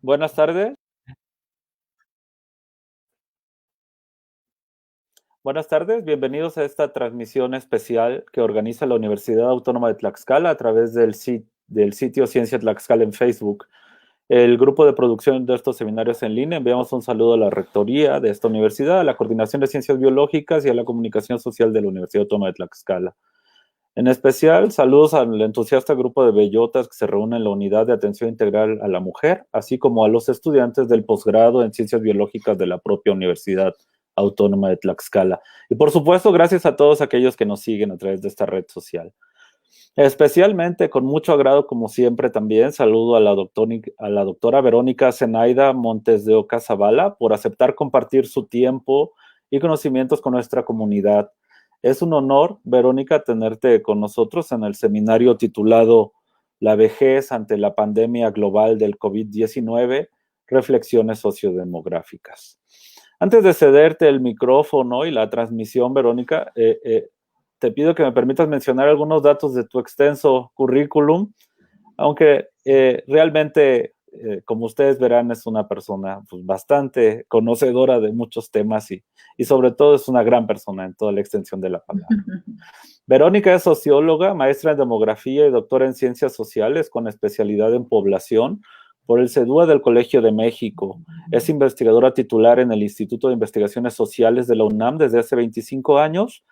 Buenas tardes. Buenas tardes, bienvenidos a esta transmisión especial que organiza la Universidad Autónoma de Tlaxcala a través del sitio Ciencia Tlaxcala en Facebook. El grupo de producción de estos seminarios en línea enviamos un saludo a la rectoría de esta universidad, a la Coordinación de Ciencias Biológicas y a la Comunicación Social de la Universidad Autónoma de Tlaxcala. En especial, saludos al entusiasta grupo de bellotas que se reúne en la Unidad de Atención Integral a la Mujer, así como a los estudiantes del posgrado en Ciencias Biológicas de la propia Universidad Autónoma de Tlaxcala. Y por supuesto, gracias a todos aquellos que nos siguen a través de esta red social. Especialmente, con mucho agrado, como siempre, también saludo a la doctora Verónica Zenaida Montes de Oca Zavala por aceptar compartir su tiempo y conocimientos con nuestra comunidad. Es un honor, Verónica, tenerte con nosotros en el seminario titulado La vejez ante la pandemia global del COVID-19, reflexiones sociodemográficas. Antes de cederte el micrófono y la transmisión, Verónica, te pido que me permitas mencionar algunos datos de tu extenso currículum, aunque realmente, como ustedes verán, es una persona pues, bastante conocedora de muchos temas y sobre todo es una gran persona en toda la extensión de la palabra. Verónica es socióloga, maestra en demografía y doctora en ciencias sociales con especialidad en población por el CEDUA del Colegio de México. Es investigadora titular en el Instituto de Investigaciones Sociales de la UNAM desde hace 25 años.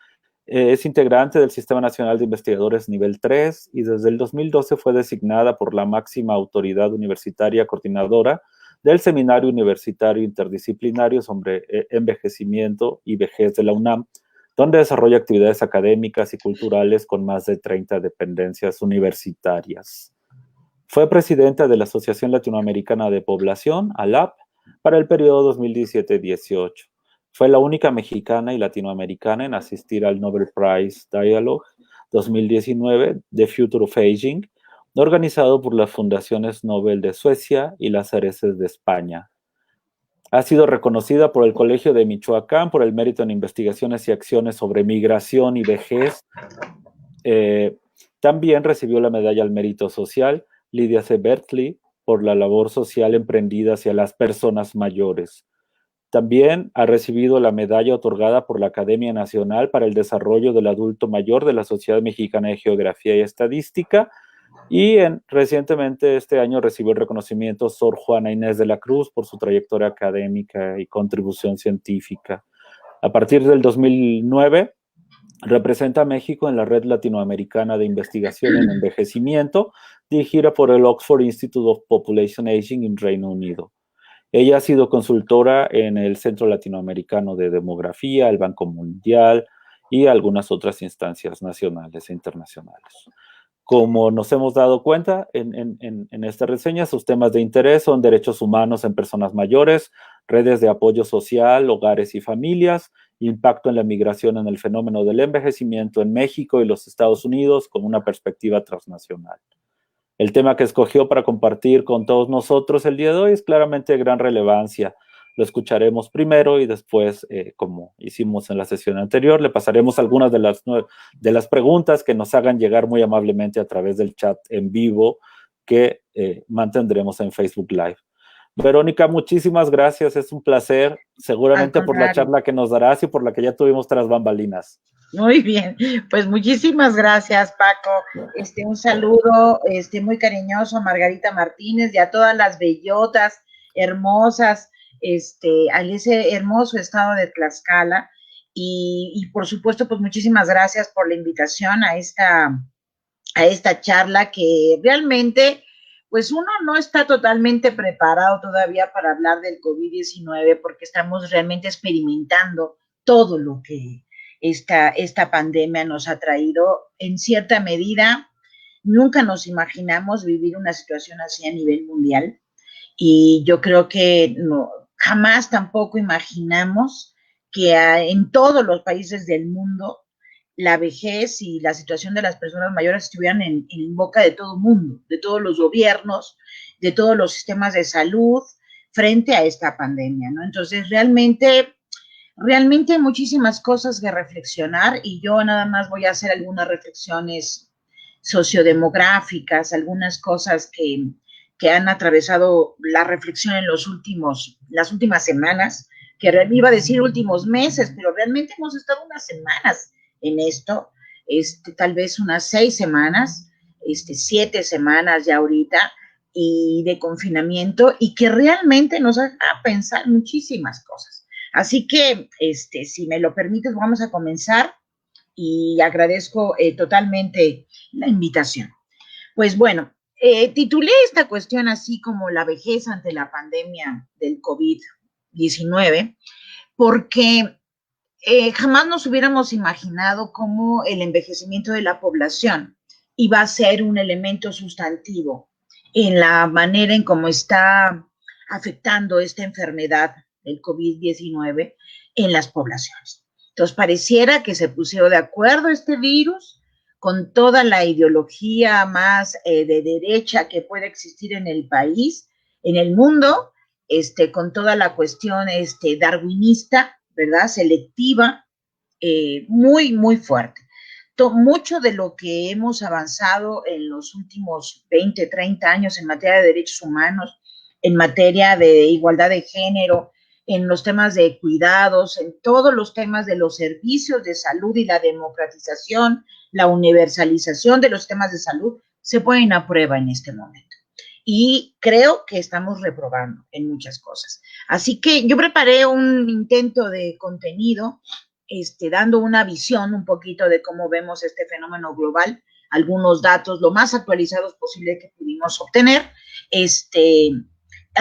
Es integrante del Sistema Nacional de Investigadores Nivel 3 y desde el 2012 fue designada por la máxima autoridad universitaria coordinadora del Seminario Universitario Interdisciplinario sobre Envejecimiento y Vejez de la UNAM, donde desarrolla actividades académicas y culturales con más de 30 dependencias universitarias. Fue presidenta de la Asociación Latinoamericana de Población, ALAP, para el periodo 2017-18. Fue la única mexicana y latinoamericana en asistir al Nobel Prize Dialogue 2019 The Future of Aging, organizado por las Fundaciones Nobel de Suecia y las Cereces de España. Ha sido reconocida por el Colegio de Michoacán por el mérito en investigaciones y acciones sobre migración y vejez. También recibió la medalla al mérito social Lydia C. Bertley por la labor social emprendida hacia las personas mayores. También ha recibido la medalla otorgada por la Academia Nacional para el Desarrollo del Adulto Mayor de la Sociedad Mexicana de Geografía y Estadística. Y recientemente este año recibió el reconocimiento Sor Juana Inés de la Cruz por su trayectoria académica y contribución científica. A partir del 2009, representa a México en la Red Latinoamericana de Investigación en Envejecimiento, dirigida por el Oxford Institute of Population Aging en Reino Unido. Ella ha sido consultora en el Centro Latinoamericano de Demografía, el Banco Mundial y algunas otras instancias nacionales e internacionales. Como nos hemos dado cuenta en esta reseña, sus temas de interés son derechos humanos en personas mayores, redes de apoyo social, hogares y familias, impacto en la migración en el fenómeno del envejecimiento en México y los Estados Unidos con una perspectiva transnacional. El tema que escogió para compartir con todos nosotros el día de hoy es claramente de gran relevancia. Lo escucharemos primero y después, como hicimos en la sesión anterior, le pasaremos algunas de las preguntas que nos hagan llegar muy amablemente a través del chat en vivo que mantendremos en Facebook Live. Verónica, muchísimas gracias, es un placer, seguramente por la charla que nos darás y por la que ya tuvimos tras bambalinas. Muy bien, pues muchísimas gracias, Paco. Un saludo muy cariñoso a Margarita Martínez y a todas las bellotas hermosas, a ese hermoso estado de Tlaxcala. Y por supuesto, pues muchísimas gracias por la invitación a esta charla que realmente, pues uno no está totalmente preparado todavía para hablar del COVID-19 porque estamos realmente experimentando todo lo que esta pandemia nos ha traído. En cierta medida, nunca nos imaginamos vivir una situación así a nivel mundial y yo creo que no, jamás tampoco imaginamos que en todos los países del mundo la vejez y la situación de las personas mayores estuvieran en boca de todo el mundo, de todos los gobiernos, de todos los sistemas de salud frente a esta pandemia, ¿no? Entonces, realmente hay muchísimas cosas que reflexionar y yo nada más voy a hacer algunas reflexiones sociodemográficas, algunas cosas que han atravesado la reflexión en las últimas semanas, que iba a decir últimos meses, pero realmente hemos estado unas semanas en esto, tal vez unas 6 semanas, 7 semanas ya ahorita, y de confinamiento, y que realmente nos hace pensar muchísimas cosas. Así que, si me lo permites, vamos a comenzar, y agradezco totalmente la invitación. Pues bueno, titulé esta cuestión así como la vejez ante la pandemia del COVID-19, porque jamás nos hubiéramos imaginado cómo el envejecimiento de la población iba a ser un elemento sustantivo en la manera en cómo está afectando esta enfermedad del COVID-19 en las poblaciones. Entonces, pareciera que se pusieron de acuerdo este virus con toda la ideología más de derecha que puede existir en el país, en el mundo, con toda la cuestión darwinista, ¿verdad? Selectiva, muy, muy fuerte. Mucho de lo que hemos avanzado en los últimos 20, 30 años en materia de derechos humanos, en materia de igualdad de género, en los temas de cuidados, en todos los temas de los servicios de salud y la democratización, la universalización de los temas de salud, se ponen a prueba en este momento. Y creo que estamos reprobando en muchas cosas. Así que yo preparé un intento de contenido, dando una visión un poquito de cómo vemos este fenómeno global, algunos datos lo más actualizados posible que pudimos obtener,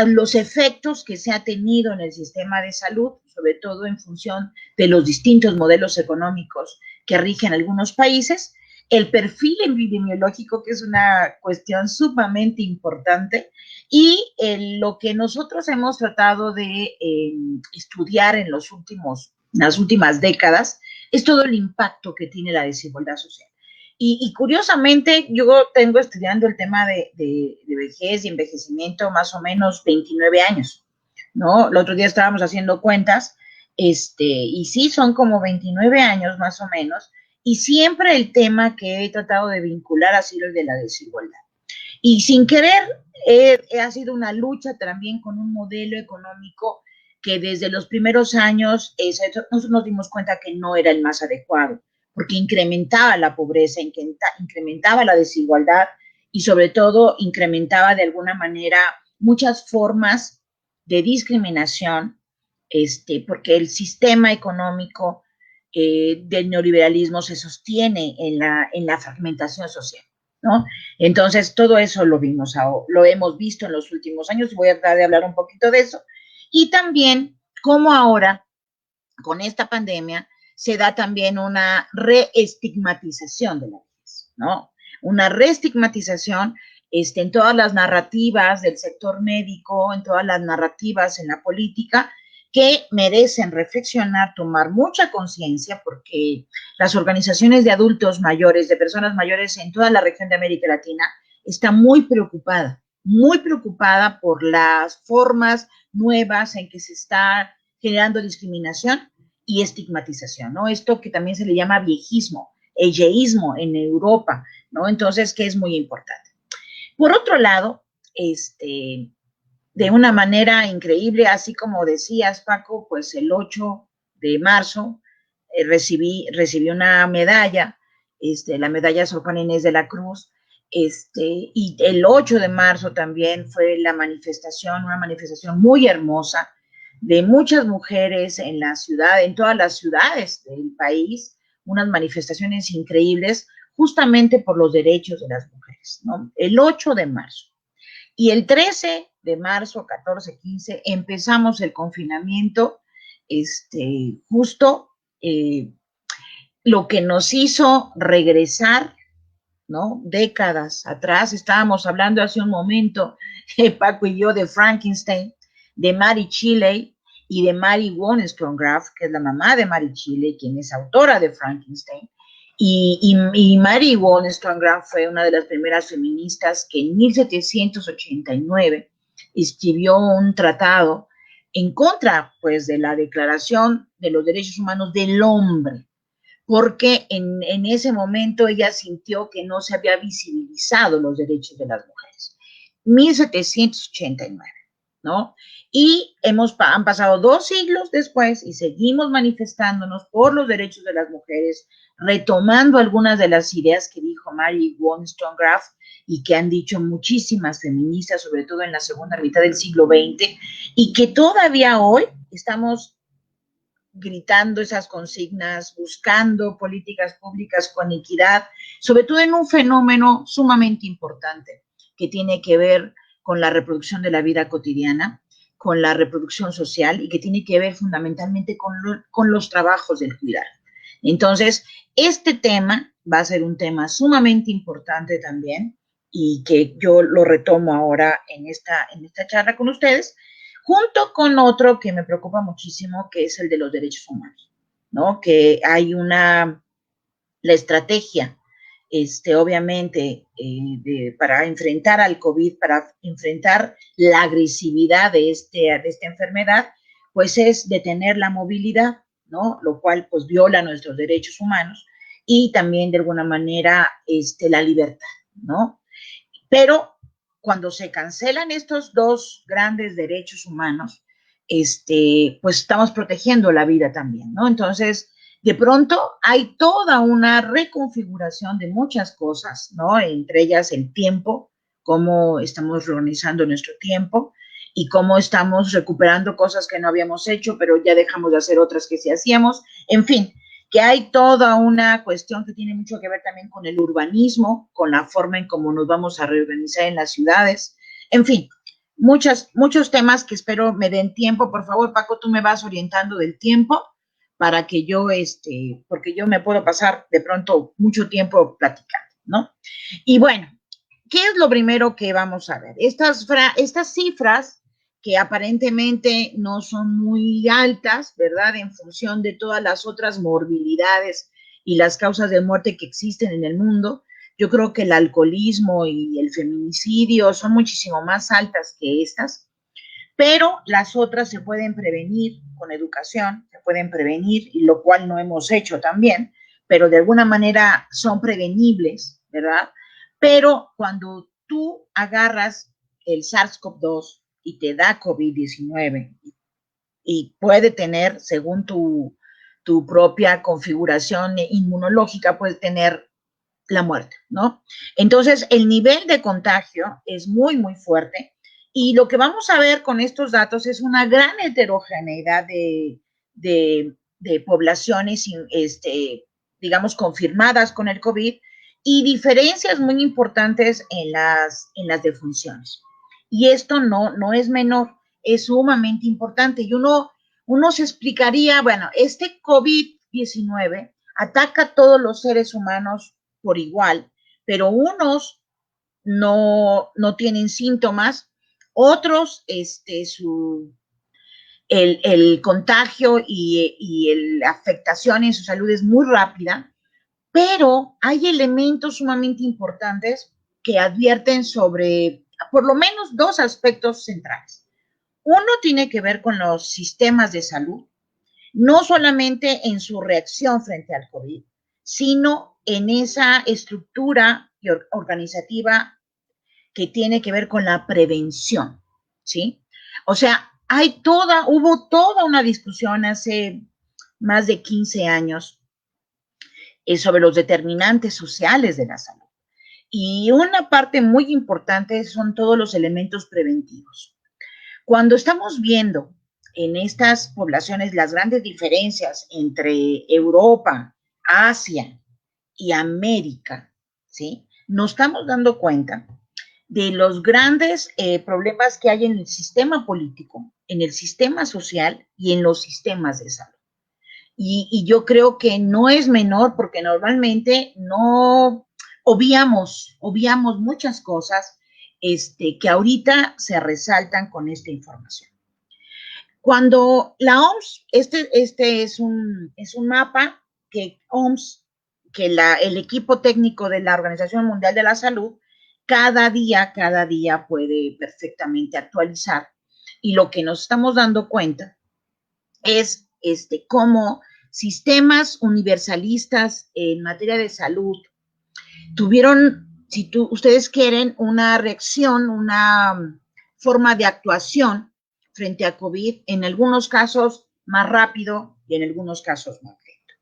los efectos que se ha tenido en el sistema de salud, sobre todo en función de los distintos modelos económicos que rigen algunos países, el perfil epidemiológico, que es una cuestión sumamente importante, y lo que nosotros hemos tratado de estudiar en las últimas décadas es todo el impacto que tiene la desigualdad social. Y curiosamente, yo tengo estudiando el tema de vejez y envejecimiento más o menos 29 años, ¿no? El otro día estábamos haciendo cuentas, y sí, son como 29 años más o menos, y siempre el tema que he tratado de vincular ha sido el de la desigualdad. Y sin querer, ha sido una lucha también con un modelo económico que desde los primeros años nosotros nos dimos cuenta que no era el más adecuado, porque incrementaba la pobreza, incrementaba la desigualdad y sobre todo incrementaba de alguna manera muchas formas de discriminación, porque el sistema económico del neoliberalismo se sostiene en la fragmentación social, ¿no? Entonces, todo eso lo hemos visto en los últimos años, y voy a tratar de hablar un poquito de eso. Y también, cómo ahora, con esta pandemia, se da también una reestigmatización de la vejez, ¿no? Una reestigmatización en todas las narrativas del sector médico, en todas las narrativas en la política, que merecen reflexionar, tomar mucha conciencia, porque las organizaciones de adultos mayores, de personas mayores en toda la región de América Latina, están muy preocupada por las formas nuevas en que se está generando discriminación y estigmatización, ¿no? Esto que también se le llama viejismo, ageísmo en Europa, ¿no? Entonces, que es muy importante. Por otro lado, de una manera increíble, así como decías, Paco, pues el 8 de marzo recibí una medalla, la medalla Sor Juana Inés de la Cruz, y el 8 de marzo también fue una manifestación muy hermosa de muchas mujeres en la ciudad, en todas las ciudades del país, unas manifestaciones increíbles justamente por los derechos de las mujeres, ¿no? El 8 de marzo. Y el 13 de marzo, 14, 15, empezamos el confinamiento, justo lo que nos hizo regresar, ¿no? Décadas atrás. Estábamos hablando hace un momento, Paco y yo, de Frankenstein, de Mary Shelley y de Mary Wollstonecraft, que es la mamá de Mary Shelley, quien es autora de Frankenstein. Y Mary Wollstonecraft fue una de las primeras feministas que en 1789 escribió un tratado en contra, pues, de la Declaración de los Derechos Humanos del Hombre, porque en ese momento ella sintió que no se había visibilizado los derechos de las mujeres. 1789, ¿no? Y han pasado 2 siglos después y seguimos manifestándonos por los derechos de las mujeres, retomando algunas de las ideas que dijo Mary Wollstonecraft y que han dicho muchísimas feministas, sobre todo en la segunda mitad del siglo XX, y que todavía hoy estamos gritando esas consignas, buscando políticas públicas con equidad, sobre todo en un fenómeno sumamente importante que tiene que ver con la reproducción de la vida cotidiana, con la reproducción social y que tiene que ver fundamentalmente con los trabajos del cuidado. Entonces, este tema va a ser un tema sumamente importante también y que yo lo retomo ahora en esta charla con ustedes, junto con otro que me preocupa muchísimo, que es el de los derechos humanos, ¿no? Que hay la estrategia, obviamente, para enfrentar al COVID, para enfrentar la agresividad de esta enfermedad, pues es detener la movilidad, ¿no? Lo cual, pues, viola nuestros derechos humanos y también, de alguna manera, la libertad, ¿no? Pero cuando se cancelan estos 2 grandes derechos humanos, pues estamos protegiendo la vida también, ¿no? Entonces, de pronto hay toda una reconfiguración de muchas cosas, ¿no? Entre ellas el tiempo, cómo estamos reorganizando nuestro tiempo y cómo estamos recuperando cosas que no habíamos hecho, pero ya dejamos de hacer otras que sí hacíamos. En fin, que hay toda una cuestión que tiene mucho que ver también con el urbanismo, con la forma en cómo nos vamos a reorganizar en las ciudades, en fin, muchos temas que espero me den tiempo. Por favor, Paco, tú me vas orientando del tiempo para que yo, porque yo me puedo pasar de pronto mucho tiempo platicando, ¿no? Y bueno, ¿qué es lo primero que vamos a ver? Estas cifras que aparentemente no son muy altas, ¿verdad? En función de todas las otras morbilidades y las causas de muerte que existen en el mundo. Yo creo que el alcoholismo y el feminicidio son muchísimo más altas que estas, pero las otras se pueden prevenir con educación, se pueden prevenir, y lo cual no hemos hecho también, pero de alguna manera son prevenibles, ¿verdad? Pero cuando tú agarras el SARS-CoV-2 y te da COVID-19 y puede tener, según tu propia configuración inmunológica, puede tener la muerte, ¿no? Entonces, el nivel de contagio es muy, muy fuerte y lo que vamos a ver con estos datos es una gran heterogeneidad de poblaciones, digamos, confirmadas con el COVID y diferencias muy importantes en las defunciones. Y esto no es menor, es sumamente importante. Y uno se explicaría, bueno, este COVID-19 ataca a todos los seres humanos por igual, pero unos no tienen síntomas, otros, el contagio y la afectación en su salud es muy rápida, pero hay elementos sumamente importantes que advierten sobre por lo menos 2 aspectos centrales. Uno tiene que ver con los sistemas de salud, no solamente en su reacción frente al COVID, sino en esa estructura organizativa que tiene que ver con la prevención, ¿sí? O sea, hubo toda una discusión hace más de 15 años sobre los determinantes sociales de la salud. Y una parte muy importante son todos los elementos preventivos. Cuando estamos viendo en estas poblaciones las grandes diferencias entre Europa, Asia y América, ¿sí? Nos estamos dando cuenta de los grandes problemas que hay en el sistema político, en el sistema social y en los sistemas de salud. Y yo creo que no es menor porque normalmente no obviamos muchas cosas que ahorita se resaltan con esta información. Cuando la OMS, este es un mapa que OMS, que el equipo técnico de la Organización Mundial de la Salud, cada día puede perfectamente actualizar. Y lo que nos estamos dando cuenta es cómo sistemas universalistas en materia de salud tuvieron si ustedes quieren una reacción, una forma de actuación frente a COVID, en algunos casos más rápido y en algunos casos más lento.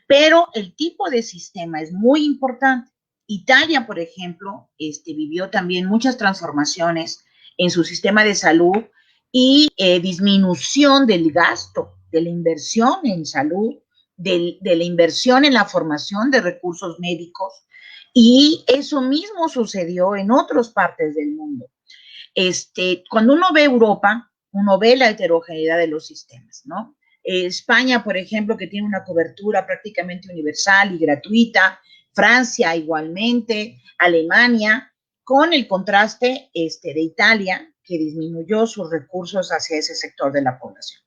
Pero el tipo de sistema es muy importante. Italia, por ejemplo, vivió también muchas transformaciones en su sistema de salud y disminución del gasto, de la inversión en salud, de la inversión en la formación de recursos médicos, y eso mismo sucedió en otras partes del mundo. Cuando uno ve Europa, uno ve la heterogeneidad de los sistemas, ¿no? España, por ejemplo, que tiene una cobertura prácticamente universal y gratuita, Francia igualmente, Alemania, con el contraste de Italia, que disminuyó sus recursos hacia ese sector de la población.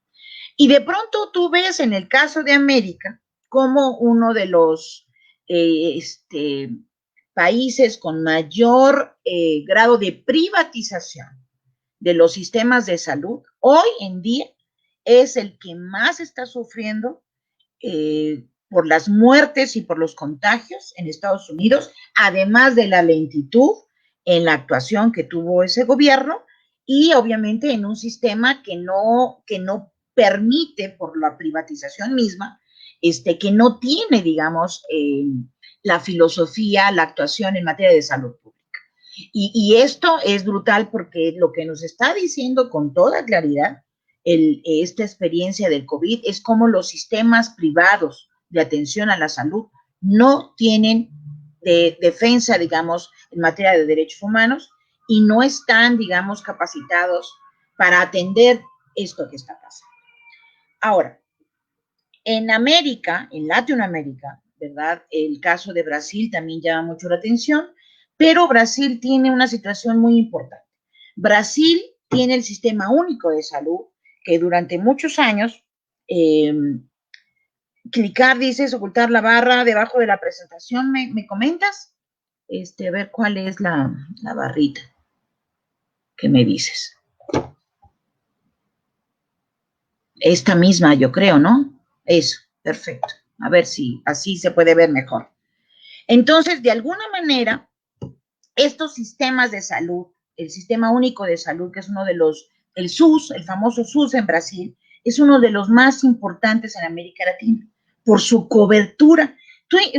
Y de pronto tú ves en el caso de América como uno de los países con mayor grado de privatización de los sistemas de salud, hoy en día es el que más está sufriendo por las muertes y por los contagios en Estados Unidos, además de la lentitud en la actuación que tuvo ese gobierno y obviamente en un sistema que no permite por la privatización misma, que no tiene, digamos, la filosofía, la actuación en materia de salud pública. Y esto es brutal porque lo que nos está diciendo con toda claridad esta experiencia del COVID es cómo los sistemas privados de atención a la salud no tienen defensa, digamos, en materia de derechos humanos y no están, digamos, capacitados para atender esto que está pasando. Ahora, en América, en Latinoamérica, ¿verdad? El caso de Brasil también llama mucho la atención, pero Brasil tiene una situación muy importante. Brasil tiene el Sistema Único de Salud, que durante muchos años, clicar, dices, ocultar la barra debajo de la presentación, ¿me comentas? A ver cuál es la barrita que me dices. Esta misma, yo creo, ¿no? Eso, perfecto. A ver si así se puede ver mejor. Entonces, de alguna manera, estos sistemas de salud, el Sistema Único de Salud, que es uno de los, el SUS, el famoso SUS en Brasil, es uno de los más importantes en América Latina por su cobertura.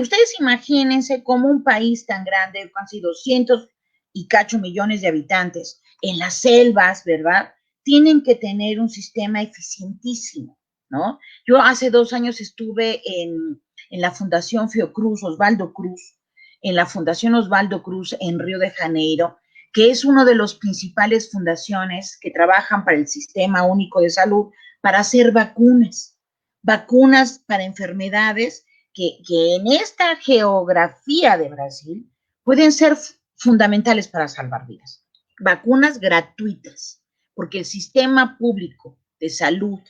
Ustedes imagínense cómo un país tan grande, casi 200 y cacho millones de habitantes, en las selvas, ¿verdad? Tienen que tener un sistema eficientísimo, ¿no? Yo hace 2 años estuve en la Fundación Fiocruz, Osvaldo Cruz, en la Fundación Osvaldo Cruz en Río de Janeiro, que es una de las principales fundaciones que trabajan para el Sistema Único de Salud para hacer vacunas para enfermedades que en esta geografía de Brasil pueden ser fundamentales para salvar vidas. Vacunas gratuitas, porque el sistema público de salud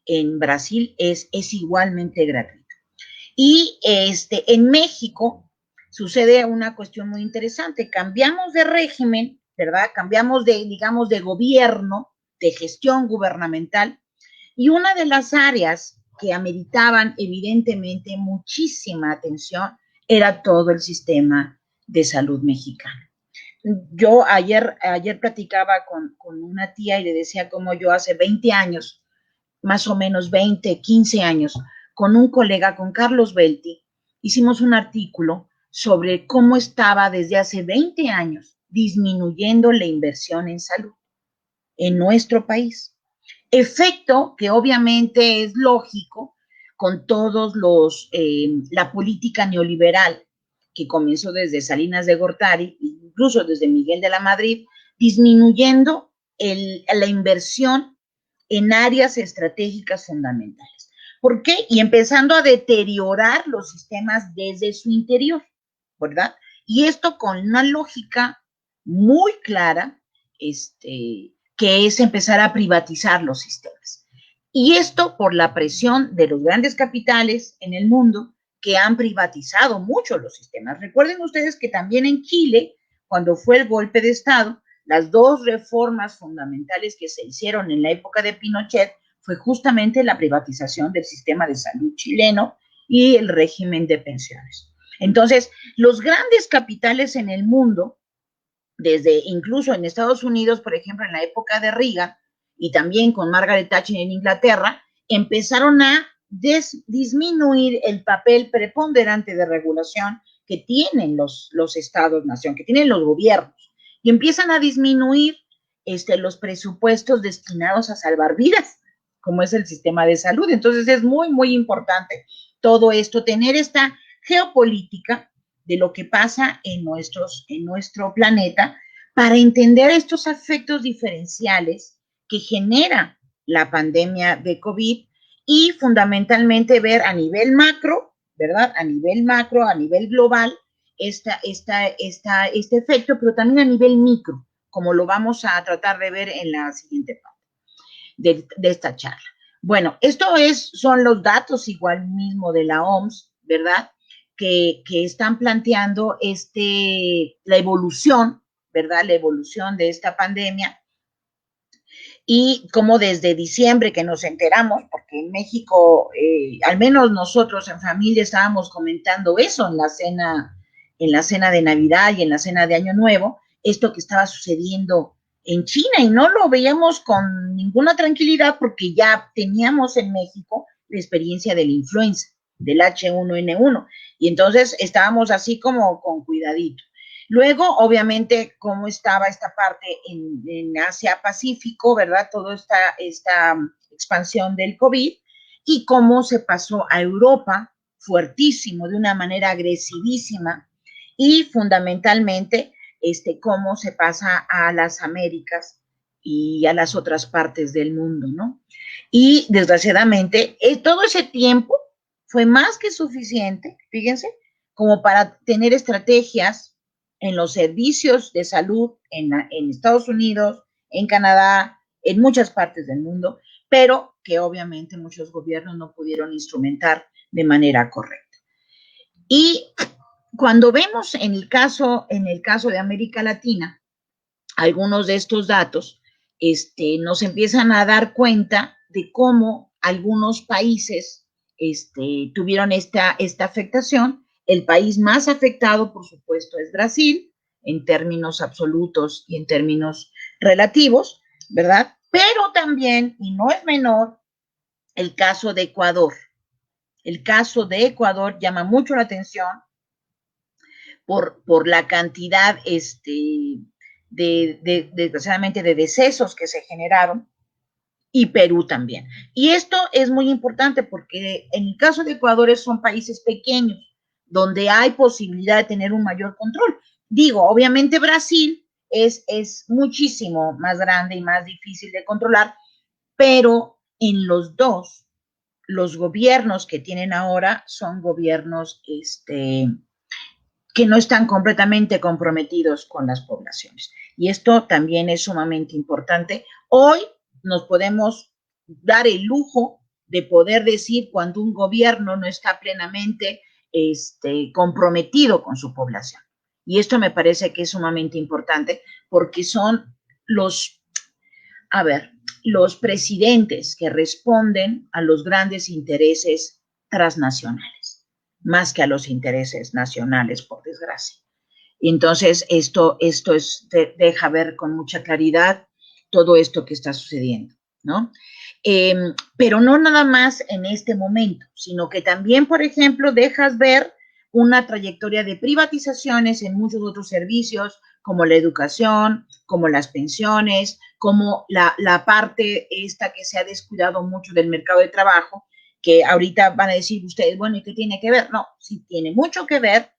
en Brasil es igualmente gratuito. Y en México sucede una cuestión muy interesante. Cambiamos de régimen, ¿verdad? Cambiamos digamos, de gobierno, de gestión gubernamental, y una de las áreas que ameritaban evidentemente muchísima atención era todo el sistema de salud mexicano. Yo ayer platicaba con una tía y le decía cómo yo hace 20 años, más o menos 20, 15 años, con un colega, con Carlos Belti, hicimos un artículo sobre cómo estaba desde hace 20 años disminuyendo la inversión en salud en nuestro país. Efecto que obviamente es lógico con todos la política neoliberal que comenzó desde Salinas de Gortari, incluso desde Miguel de la Madrid, disminuyendo la inversión en áreas estratégicas fundamentales. ¿Por qué? Y empezando a deteriorar los sistemas desde su interior, ¿verdad? Y esto con una lógica muy clara, que es empezar a privatizar los sistemas. Y esto por la presión de los grandes capitales en el mundo que han privatizado mucho los sistemas. Recuerden ustedes que también en Chile, cuando fue el golpe de Estado, las 2 reformas fundamentales que se hicieron en la época de Pinochet fue justamente la privatización del sistema de salud chileno y el régimen de pensiones. Entonces, los grandes capitales en el mundo, desde incluso en Estados Unidos, por ejemplo, en la época de Reagan, y también con Margaret Thatcher en Inglaterra, empezaron a disminuir el papel preponderante de regulación que tienen los estados-nación, que tienen los gobiernos, y empiezan a disminuir los presupuestos destinados a salvar vidas, como es el sistema de salud. Entonces es muy, muy importante todo esto, tener esta geopolítica de lo que pasa en nuestro planeta para entender estos efectos diferenciales que genera la pandemia de COVID y fundamentalmente ver a nivel macro, ¿verdad? A nivel macro, a nivel global, este efecto, pero también a nivel micro, como lo vamos a tratar de ver en la siguiente parte de esta charla. Bueno, son los datos igual mismo de la OMS, ¿verdad? Que están planteando la evolución, ¿verdad? La evolución de esta pandemia. Y como desde diciembre que nos enteramos, porque en México, al menos nosotros en familia estábamos comentando eso en la cena de Navidad y en la cena de Año Nuevo, esto que estaba sucediendo en China, y no lo veíamos con ninguna tranquilidad porque ya teníamos en México la experiencia de la influenza, del H1N1, y entonces estábamos así como con cuidadito. Luego, obviamente, cómo estaba esta parte en Asia-Pacífico, ¿verdad? Toda esta expansión del COVID y cómo se pasó a Europa fuertísimo, de una manera agresivísima, y fundamentalmente cómo se pasa a las Américas y a las otras partes del mundo, ¿no? Y desgraciadamente, todo ese tiempo fue más que suficiente, fíjense, como para tener estrategias en los servicios de salud en Estados Unidos, en Canadá, en muchas partes del mundo, pero que obviamente muchos gobiernos no pudieron instrumentar de manera correcta. Y cuando vemos en el caso de América Latina, algunos de estos datos, nos empiezan a dar cuenta de cómo algunos países tuvieron esta afectación. El país más afectado, por supuesto, es Brasil, en términos absolutos y en términos relativos, ¿verdad? Pero también, y no es menor, el caso de Ecuador. El caso de Ecuador llama mucho la atención por la cantidad, desgraciadamente, de decesos que se generaron, y Perú también. Y esto es muy importante porque en el caso de Ecuador son países pequeños, donde hay posibilidad de tener un mayor control. Digo, obviamente Brasil es muchísimo más grande y más difícil de controlar, pero en los dos, los gobiernos que tienen ahora son gobiernos que no están completamente comprometidos con las poblaciones. Y esto también es sumamente importante. Hoy nos podemos dar el lujo de poder decir cuando un gobierno no está plenamente comprometido con su población. Y esto me parece que es sumamente importante porque son los presidentes que responden a los grandes intereses transnacionales, más que a los intereses nacionales, por desgracia. Entonces, esto deja ver con mucha claridad todo esto que está sucediendo, ¿no? Pero no nada más en este momento, sino que también, por ejemplo, dejas ver una trayectoria de privatizaciones en muchos otros servicios, como la educación, como las pensiones, como la parte esta que se ha descuidado mucho del mercado de trabajo, que ahorita van a decir ustedes, bueno, ¿y qué tiene que ver? No, sí tiene mucho que ver,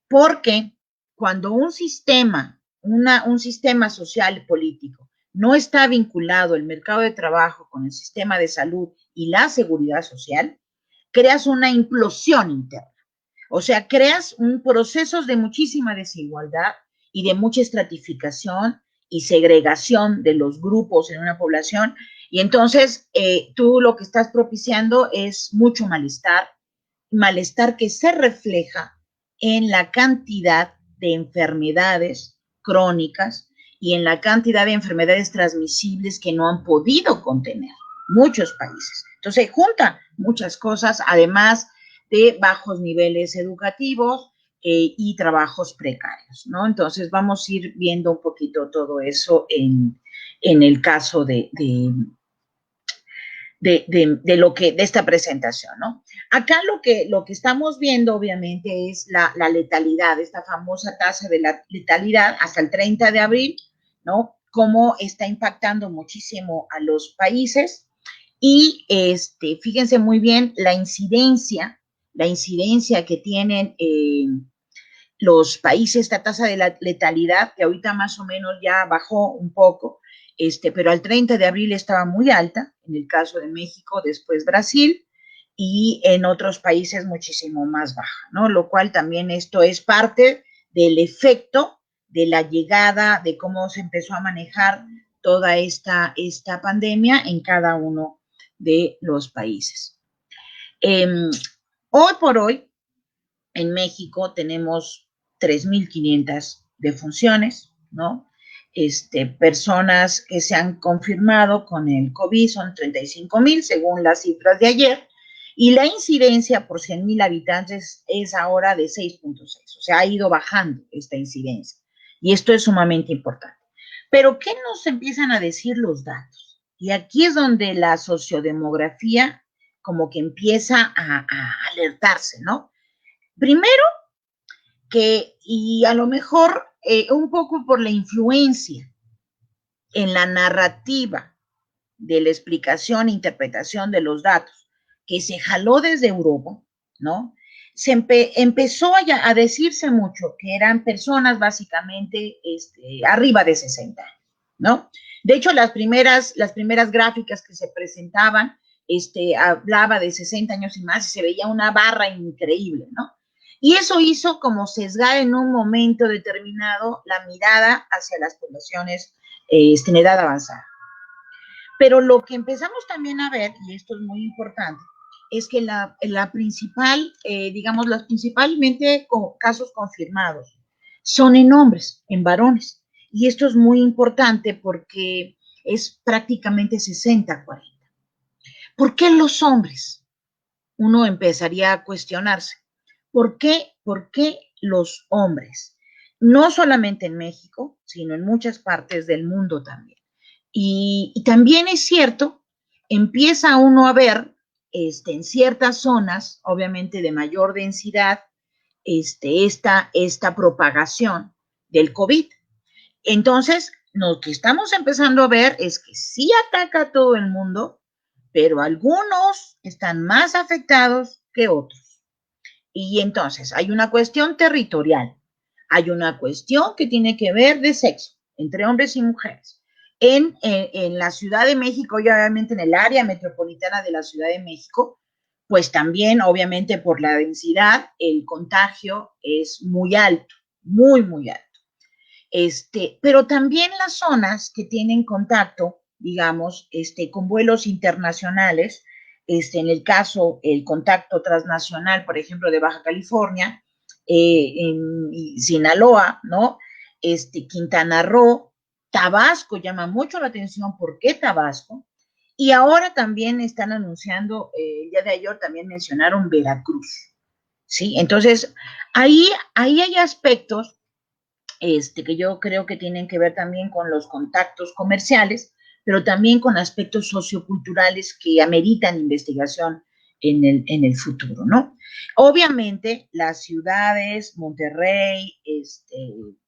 porque cuando un sistema social y político no está vinculado el mercado de trabajo con el sistema de salud y la seguridad social, creas una implosión interna. O sea, creas un proceso de muchísima desigualdad y de mucha estratificación y segregación de los grupos en una población. Y entonces tú lo que estás propiciando es mucho malestar que se refleja en la cantidad de enfermedades crónicas y en la cantidad de enfermedades transmisibles que no han podido contener muchos países. Entonces, junta muchas cosas, además de bajos niveles educativos y trabajos precarios, ¿no? Entonces vamos a ir viendo un poquito todo eso en el caso de esta presentación, ¿no? Acá lo que estamos viendo, obviamente, es la letalidad, esta famosa tasa de la letalidad hasta el 30 de abril, ¿no? Cómo está impactando muchísimo a los países y fíjense muy bien la incidencia que tienen los países, esta tasa de la letalidad, que ahorita más o menos ya bajó un poco, pero al 30 de abril estaba muy alta, en el caso de México, después Brasil, y en otros países muchísimo más baja, ¿no? Lo cual también esto es parte del efecto de la llegada, de cómo se empezó a manejar toda esta pandemia en cada uno de los países. Hoy por hoy, en México tenemos 3.500 defunciones, ¿no? Personas que se han confirmado con el COVID son 35,000 según las cifras de ayer, y la incidencia por 100,000 habitantes es ahora de 6.6, o sea, ha ido bajando esta incidencia, y esto es sumamente importante. Pero, ¿qué nos empiezan a decir los datos? Y aquí es donde la sociodemografía como que empieza a alertarse, ¿no? Primero, y a lo mejor un poco por la influencia en la narrativa de la explicación e interpretación de los datos que se jaló desde Europa, ¿no? Se empezó a decirse mucho que eran personas básicamente arriba de 60 años, ¿no? De hecho, las primeras gráficas que se presentaban hablaba de 60 años y más y se veía una barra increíble, ¿no? Y eso hizo como sesgar en un momento determinado la mirada hacia las poblaciones en edad avanzada. Pero lo que empezamos también a ver, y esto es muy importante, es que la principal, digamos, los principalmente casos confirmados son en hombres, en varones. Y esto es muy importante porque es prácticamente 60-40. ¿Por qué los hombres? Uno empezaría a cuestionarse. ¿Por qué los hombres? No solamente en México, sino en muchas partes del mundo también. Y también es cierto, empieza uno a ver en ciertas zonas, obviamente de mayor densidad, esta propagación del COVID. Entonces, lo que estamos empezando a ver es que sí ataca a todo el mundo, pero algunos están más afectados que otros. Y entonces hay una cuestión territorial, hay una cuestión que tiene que ver de sexo, entre hombres y mujeres. En la Ciudad de México y obviamente en el área metropolitana de la Ciudad de México, pues también obviamente por la densidad, el contagio es muy alto, muy, muy alto. Pero también las zonas que tienen contacto, digamos, con vuelos internacionales, en el caso, el contacto transnacional, por ejemplo, de Baja California, en Sinaloa, ¿no? Quintana Roo, Tabasco llama mucho la atención. ¿Por qué Tabasco? Y ahora también están anunciando, el día de ayer también mencionaron Veracruz, ¿sí? Entonces, ahí hay aspectos que yo creo que tienen que ver también con los contactos comerciales, pero también con aspectos socioculturales que ameritan investigación en el futuro, ¿no? Obviamente, las ciudades, Monterrey,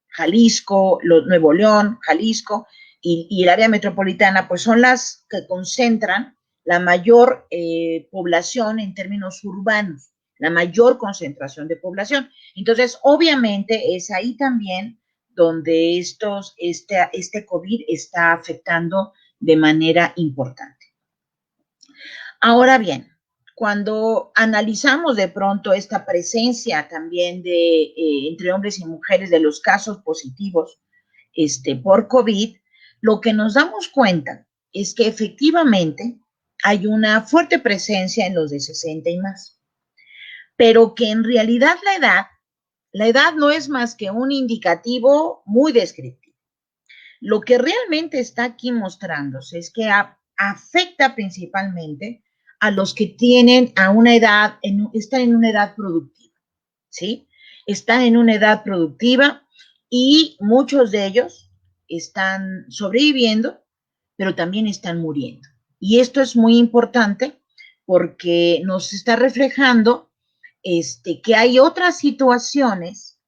Jalisco, Nuevo León, Jalisco y el área metropolitana, pues son las que concentran la mayor población en términos urbanos, la mayor concentración de población. Entonces, obviamente, es ahí también donde este COVID está afectando de manera importante. Ahora bien, cuando analizamos de pronto esta presencia también de entre hombres y mujeres de los casos positivos por COVID, lo que nos damos cuenta es que efectivamente hay una fuerte presencia en los de 60 y más, pero que en realidad la edad no es más que un indicativo muy descriptivo. Lo que realmente está aquí mostrándose es que afecta principalmente a los que tienen a una edad, están en una edad productiva, ¿sí? Están en una edad productiva y muchos de ellos están sobreviviendo, pero también están muriendo. Y esto es muy importante porque nos está reflejando que hay otras situaciones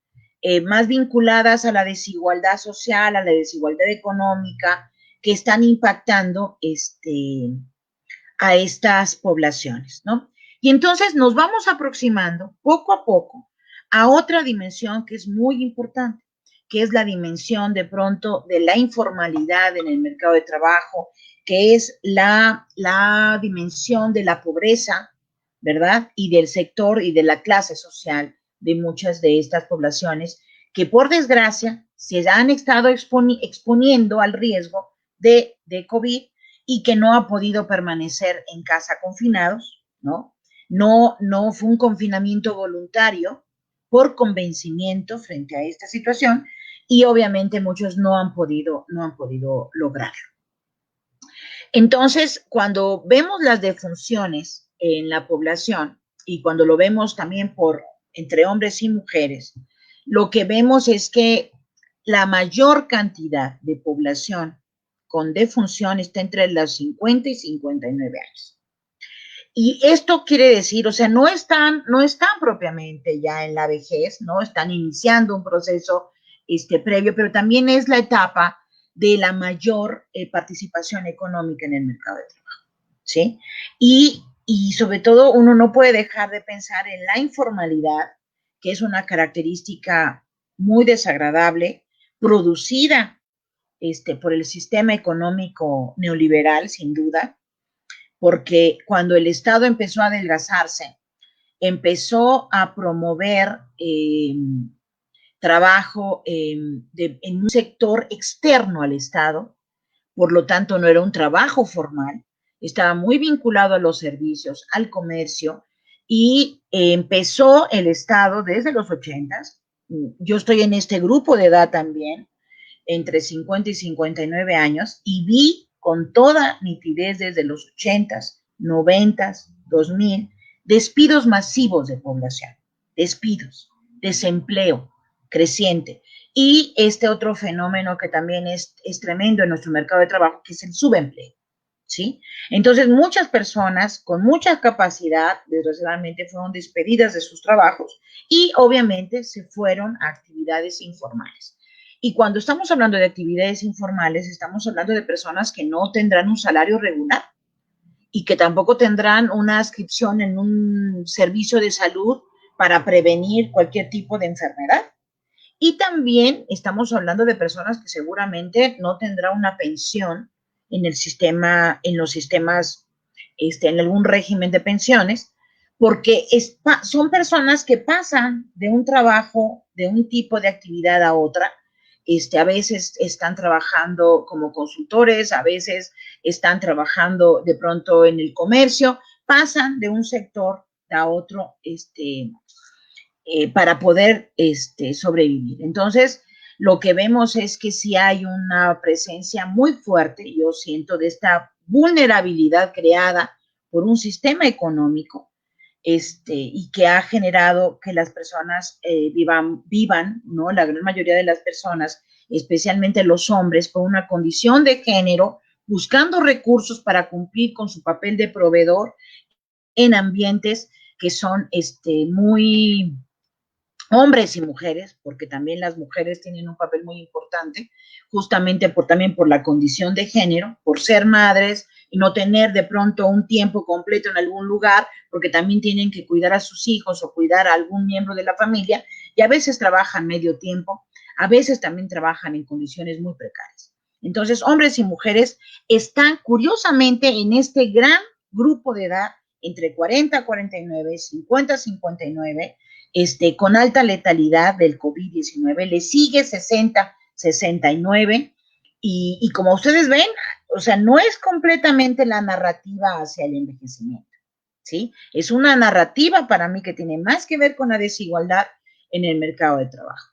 más vinculadas a la desigualdad social, a la desigualdad económica, que están impactando a estas poblaciones, ¿no? Y entonces nos vamos aproximando poco a poco a otra dimensión que es muy importante, que es la dimensión de pronto de la informalidad en el mercado de trabajo, que es la dimensión de la pobreza, ¿verdad? Y del sector y de la clase social de muchas de estas poblaciones que por desgracia se han estado exponiendo al riesgo de COVID y que no ha podido permanecer en casa confinados, ¿no? No fue un confinamiento voluntario por convencimiento frente a esta situación y obviamente muchos no han podido lograrlo. Entonces, cuando vemos las defunciones en la población y cuando lo vemos también entre hombres y mujeres, lo que vemos es que la mayor cantidad de población con defunción está entre los 50 y 59 años. Y esto quiere decir, o sea, no están propiamente ya en la vejez, ¿no? Están iniciando un proceso previo, pero también es la etapa de la mayor participación económica en el mercado de trabajo, ¿sí? Y sobre todo uno no puede dejar de pensar en la informalidad, que es una característica muy desagradable, producida por el sistema económico neoliberal, sin duda, porque cuando el Estado empezó a adelgazarse, empezó a promover trabajo en un sector externo al Estado, por lo tanto no era un trabajo formal, estaba muy vinculado a los servicios, al comercio, y empezó el Estado desde los 80s. Yo estoy en este grupo de edad también, entre 50 y 59 años, y vi con toda nitidez desde los 80s, 90s, 2000, despidos masivos de población, despidos, desempleo creciente. Y este otro fenómeno que también es tremendo en nuestro mercado de trabajo, que es el subempleo, ¿sí? Entonces, muchas personas con mucha capacidad, desgraciadamente, fueron despedidas de sus trabajos y obviamente se fueron a actividades informales. Y cuando estamos hablando de actividades informales, estamos hablando de personas que no tendrán un salario regular y que tampoco tendrán una adscripción en un servicio de salud para prevenir cualquier tipo de enfermedad. Y también estamos hablando de personas que seguramente no tendrán una pensión en el sistema, en los sistemas, en algún régimen de pensiones, porque son personas que pasan de un trabajo, de un tipo de actividad a otra. A veces están trabajando como consultores, a veces están trabajando de pronto en el comercio, pasan de un sector a otro, para poder sobrevivir. Entonces, lo que vemos es que sí hay una presencia muy fuerte, yo siento, de esta vulnerabilidad creada por un sistema económico y que ha generado que las personas vivan, ¿no? La gran mayoría de las personas, especialmente los hombres, por una condición de género, buscando recursos para cumplir con su papel de proveedor en ambientes que son muy hombres y mujeres, porque también las mujeres tienen un papel muy importante, justamente también por la condición de género, por ser madres y no tener de pronto un tiempo completo en algún lugar, porque también tienen que cuidar a sus hijos o cuidar a algún miembro de la familia, y a veces trabajan medio tiempo, a veces también trabajan en condiciones muy precarias. Entonces, hombres y mujeres están curiosamente en este gran grupo de edad, entre 40 a 49, 50 a 59, con alta letalidad del COVID-19, le sigue 60, 69, y como ustedes ven, o sea, no es completamente la narrativa hacia el envejecimiento, ¿sí? Es una narrativa para mí que tiene más que ver con la desigualdad en el mercado de trabajo.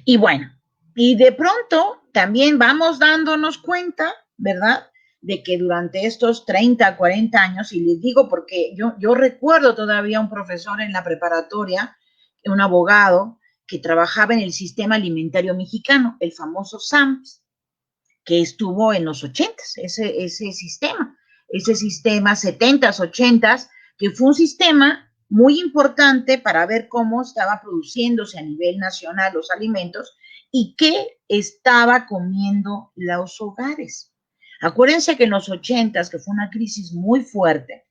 Y bueno, y de pronto también vamos dándonos cuenta, ¿verdad?, de que durante estos 30, 40 años, y les digo porque yo recuerdo todavía un profesor en la preparatoria, un abogado, que trabajaba en el sistema alimentario mexicano, el famoso SAMS, que estuvo en los 80s, ese sistema 70s, 80s, que fue un sistema muy importante para ver cómo estaba produciéndose a nivel nacional los alimentos y qué estaba comiendo los hogares. Acuérdense que en los 80s, que fue una crisis muy fuerte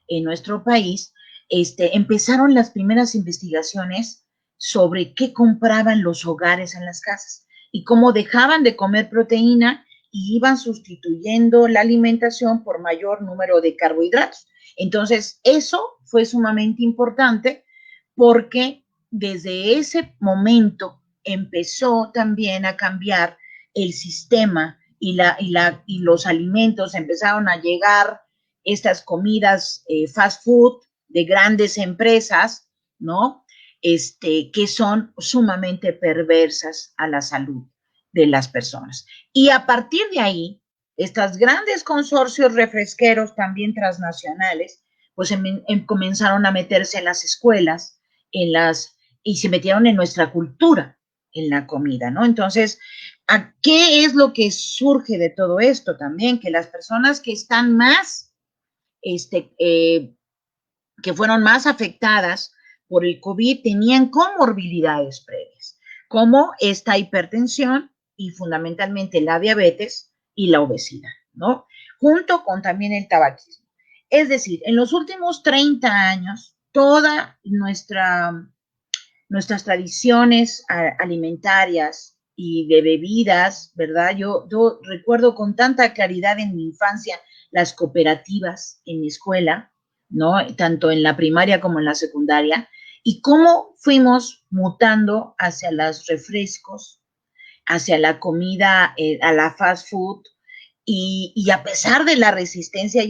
en nuestro país, empezaron las primeras investigaciones sobre qué compraban los hogares en las casas y cómo dejaban de comer proteína y iban sustituyendo la alimentación por mayor número de carbohidratos. Entonces, eso fue sumamente importante porque desde ese momento empezó también a cambiar el sistema y los alimentos, empezaron a llegar estas comidas fast food de grandes empresas, ¿no? Que son sumamente perversas a la salud de las personas. Y a partir de ahí, estos grandes consorcios refresqueros también transnacionales, pues comenzaron a meterse en las escuelas, y se metieron en nuestra cultura, en la comida, ¿no? Entonces, ¿qué es lo que surge de todo esto también? Que las personas que están más, que fueron más afectadas por el COVID tenían comorbilidades previas, como esta hipertensión y fundamentalmente la diabetes y la obesidad, ¿no? Junto con también el tabaquismo. Es decir, en los últimos 30 años, todas nuestras tradiciones alimentarias y de bebidas, ¿verdad? Yo recuerdo con tanta claridad en mi infancia las cooperativas en mi escuela, ¿no? Tanto en la primaria como en la secundaria, y cómo fuimos mutando hacia los refrescos, hacia la comida, a la fast food, y a pesar de la resistencia,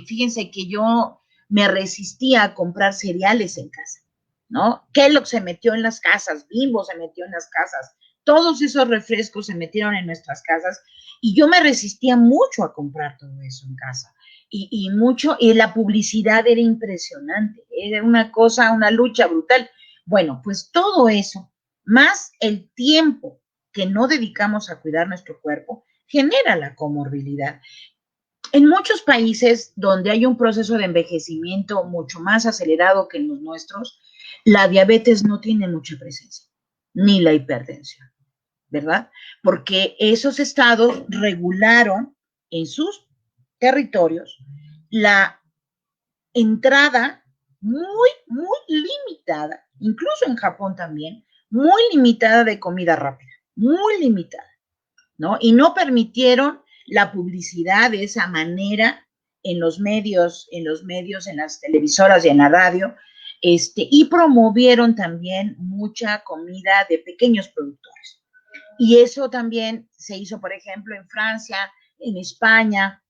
fíjense que yo me resistía a comprar cereales en casa, ¿no? Kellogg se metió en las casas, Bimbo se metió en las casas, todos esos refrescos se metieron en nuestras casas y yo me resistía mucho a comprar todo eso en casa. Y la publicidad era impresionante, era una cosa, una lucha brutal. Bueno, pues todo eso, más el tiempo que no dedicamos a cuidar nuestro cuerpo, genera la comorbilidad. En muchos países donde hay un proceso de envejecimiento mucho más acelerado que en los nuestros, la diabetes no tiene mucha presencia, ni la hipertensión, ¿verdad? Porque esos estados regularon en sus territorios la entrada muy, muy limitada, incluso en Japón también, muy limitada de comida rápida, muy limitada, ¿no? Y no permitieron la publicidad de esa manera en los medios, en las televisoras y en la radio, y promovieron también mucha comida de pequeños productores. Y eso también se hizo, por ejemplo, en Francia, en España,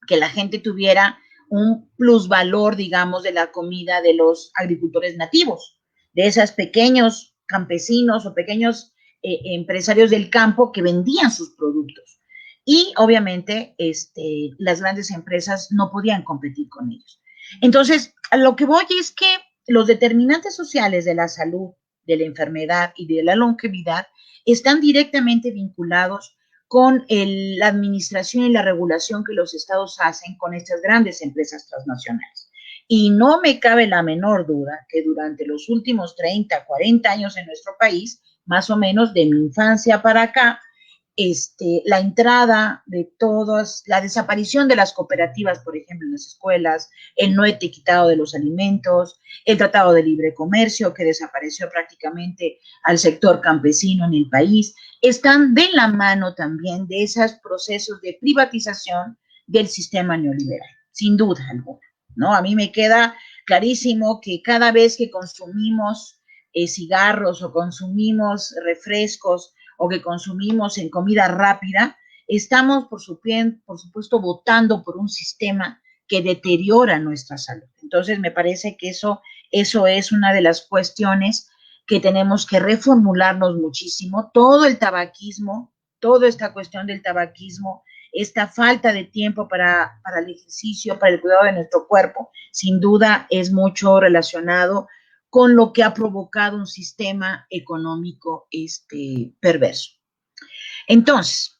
que la gente tuviera un plusvalor, digamos, de la comida de los agricultores nativos, de esos pequeños campesinos o pequeños empresarios del campo que vendían sus productos. Y obviamente las grandes empresas no podían competir con ellos. Entonces, a lo que voy es que los determinantes sociales de la salud, de la enfermedad y de la longevidad están directamente vinculados con la administración y la regulación que los estados hacen con estas grandes empresas transnacionales. Y no me cabe la menor duda que durante los últimos 30, 40 años en nuestro país, más o menos de mi infancia para acá, la entrada de todas, la desaparición de las cooperativas, por ejemplo, en las escuelas, el no etiquetado de los alimentos, el tratado de libre comercio que desapareció prácticamente al sector campesino en el país, están de la mano también de esos procesos de privatización del sistema neoliberal, sin duda alguna, ¿no? A mí me queda clarísimo que cada vez que consumimos cigarros o consumimos refrescos o que consumimos en comida rápida, estamos, por supuesto, votando por un sistema que deteriora nuestra salud. Entonces, me parece que eso es una de las cuestiones que tenemos que reformularnos muchísimo. Todo el tabaquismo, toda esta cuestión del tabaquismo esta falta de tiempo para el ejercicio, para el cuidado de nuestro cuerpo, sin duda es mucho relacionado con lo que ha provocado un sistema económico perverso. Entonces,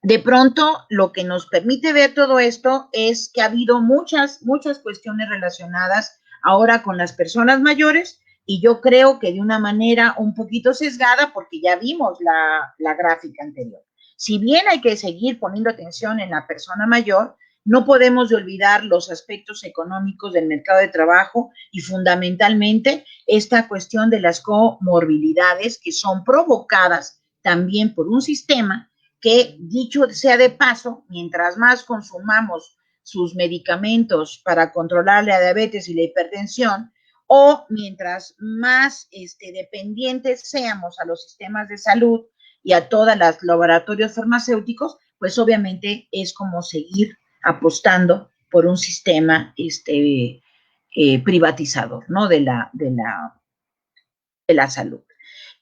de pronto, lo que nos permite ver todo esto es que ha habido muchas cuestiones relacionadas ahora con las personas mayores, y yo creo que de una manera un poquito sesgada, porque ya vimos la gráfica anterior. Si bien hay que seguir poniendo atención en la persona mayor, no podemos olvidar los aspectos económicos del mercado de trabajo y fundamentalmente esta cuestión de las comorbilidades que son provocadas también por un sistema que, dicho sea de paso, mientras más consumamos sus medicamentos para controlar la diabetes y la hipertensión, o mientras más dependientes seamos a los sistemas de salud y a todos los laboratorios farmacéuticos, pues obviamente es como seguir apostando por un sistema privatizador, ¿no? de la salud.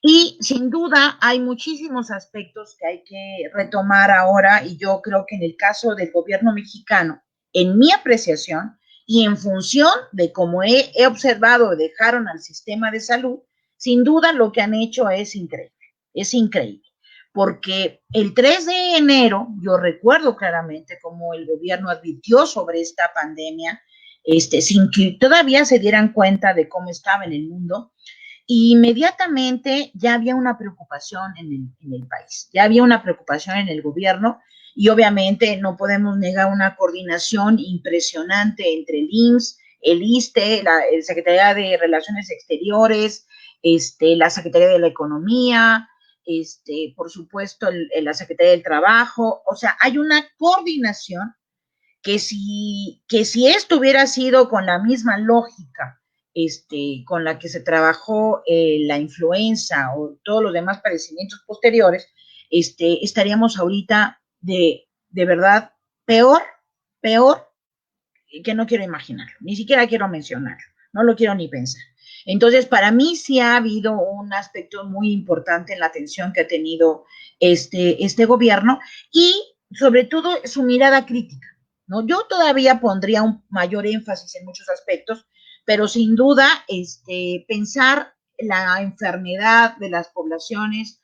Y sin duda hay muchísimos aspectos que hay que retomar ahora, y yo creo que en el caso del gobierno mexicano, en mi apreciación y en función de cómo he observado, dejaron al sistema de salud, sin duda lo que han hecho es increíble, porque el 3 de enero, yo recuerdo claramente cómo el gobierno advirtió sobre esta pandemia, sin que todavía se dieran cuenta de cómo estaba en el mundo, y inmediatamente ya había una preocupación en el país, ya había una preocupación en el gobierno, y obviamente no podemos negar una coordinación impresionante entre el IMSS, el ISSSTE, la Secretaría de Relaciones Exteriores, la Secretaría de la Economía, por supuesto la Secretaría del Trabajo. O sea, hay una coordinación que si esto hubiera sido con la misma lógica con la que se trabajó la influenza o todos los demás padecimientos posteriores, estaríamos ahorita de verdad peor que no quiero imaginarlo, ni siquiera quiero mencionarlo, no lo quiero ni pensar. Entonces, para mí sí ha habido un aspecto muy importante en la atención que ha tenido este gobierno, y sobre todo su mirada crítica, ¿no? Yo todavía pondría un mayor énfasis en muchos aspectos, pero sin duda pensar la enfermedad de las poblaciones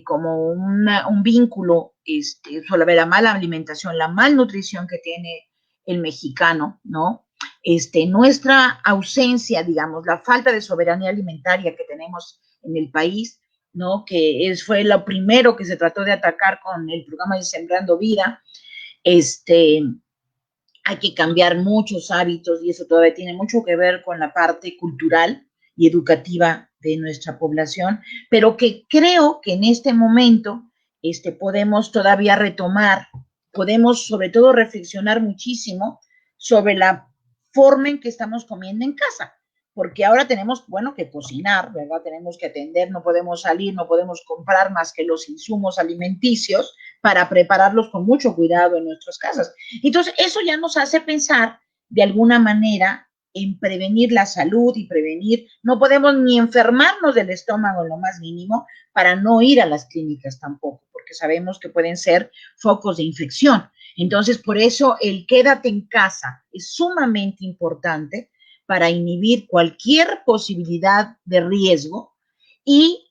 como un vínculo sobre la mala alimentación, la malnutrición que tiene el mexicano, ¿no? Nuestra ausencia, digamos, la falta de soberanía alimentaria que tenemos en el país, ¿no? Que fue lo primero que se trató de atacar con el programa de Sembrando Vida. Hay que cambiar muchos hábitos, y eso todavía tiene mucho que ver con la parte cultural y educativa de nuestra población, pero que creo que en este momento podemos todavía retomar, podemos sobre todo reflexionar muchísimo sobre la forma en que estamos comiendo en casa, porque ahora tenemos, bueno, que cocinar, ¿verdad? Tenemos que atender, no podemos salir, no podemos comprar más que los insumos alimenticios para prepararlos con mucho cuidado en nuestras casas. Entonces, eso ya nos hace pensar de alguna manera en prevenir la salud y prevenir, no podemos ni enfermarnos del estómago en lo más mínimo para no ir a las clínicas tampoco, porque sabemos que pueden ser focos de infección. Entonces, por eso el quédate en casa es sumamente importante para inhibir cualquier posibilidad de riesgo y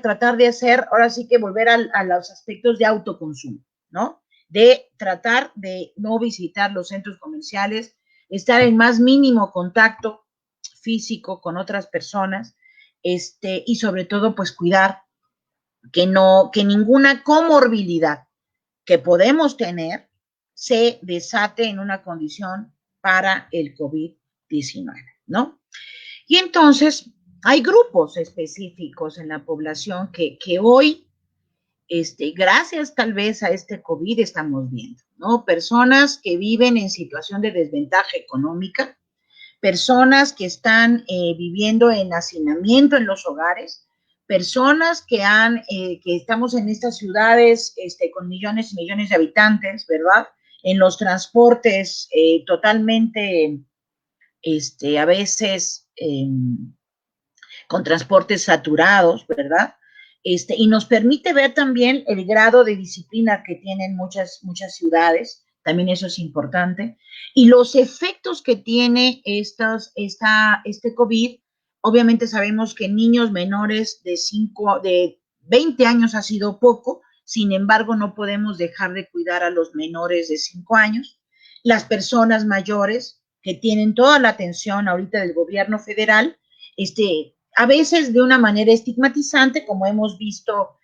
tratar de hacer, ahora sí que volver a los aspectos de autoconsumo, ¿no? De tratar de no visitar los centros comerciales, estar en más mínimo contacto físico con otras personas, y sobre todo, pues cuidar que ninguna comorbilidad que podemos tener se desate en una condición para el COVID-19, ¿no? Y entonces hay grupos específicos en la población que hoy, gracias tal vez a este COVID, estamos viendo, ¿no? Personas que viven en situación de desventaja económica, personas que están viviendo en hacinamiento en los hogares, personas que estamos en estas ciudades con millones y millones de habitantes, ¿verdad? En los transportes totalmente, a veces con transportes saturados, ¿verdad? y nos permite ver también el grado de disciplina que tienen muchas ciudades, también eso es importante, y los efectos que tiene este COVID. Obviamente sabemos que niños menores de 20 años ha sido poco, sin embargo no podemos dejar de cuidar a los menores de 5 años, las personas mayores que tienen toda la atención ahorita del gobierno federal, a veces de una manera estigmatizante, como hemos visto,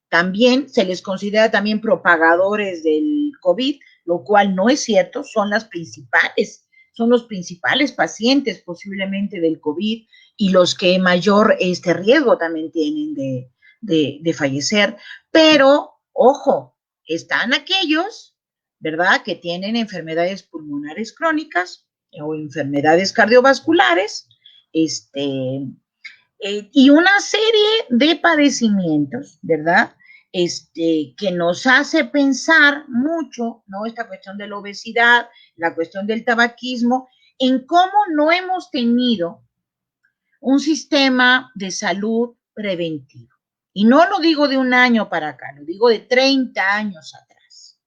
también se les considera también propagadores del COVID, lo cual no es cierto, son los principales pacientes posiblemente del COVID y los que mayor riesgo también tienen de fallecer. Pero, ojo, están aquellos, ¿verdad?, que tienen enfermedades pulmonares crónicas o enfermedades cardiovasculares, y una serie de padecimientos, ¿verdad? Que nos hace pensar mucho, ¿no? Esta cuestión de la obesidad, la cuestión del tabaquismo, en cómo no hemos tenido un sistema de salud preventivo. Y no lo digo de un año para acá, lo digo de 30 años atrás,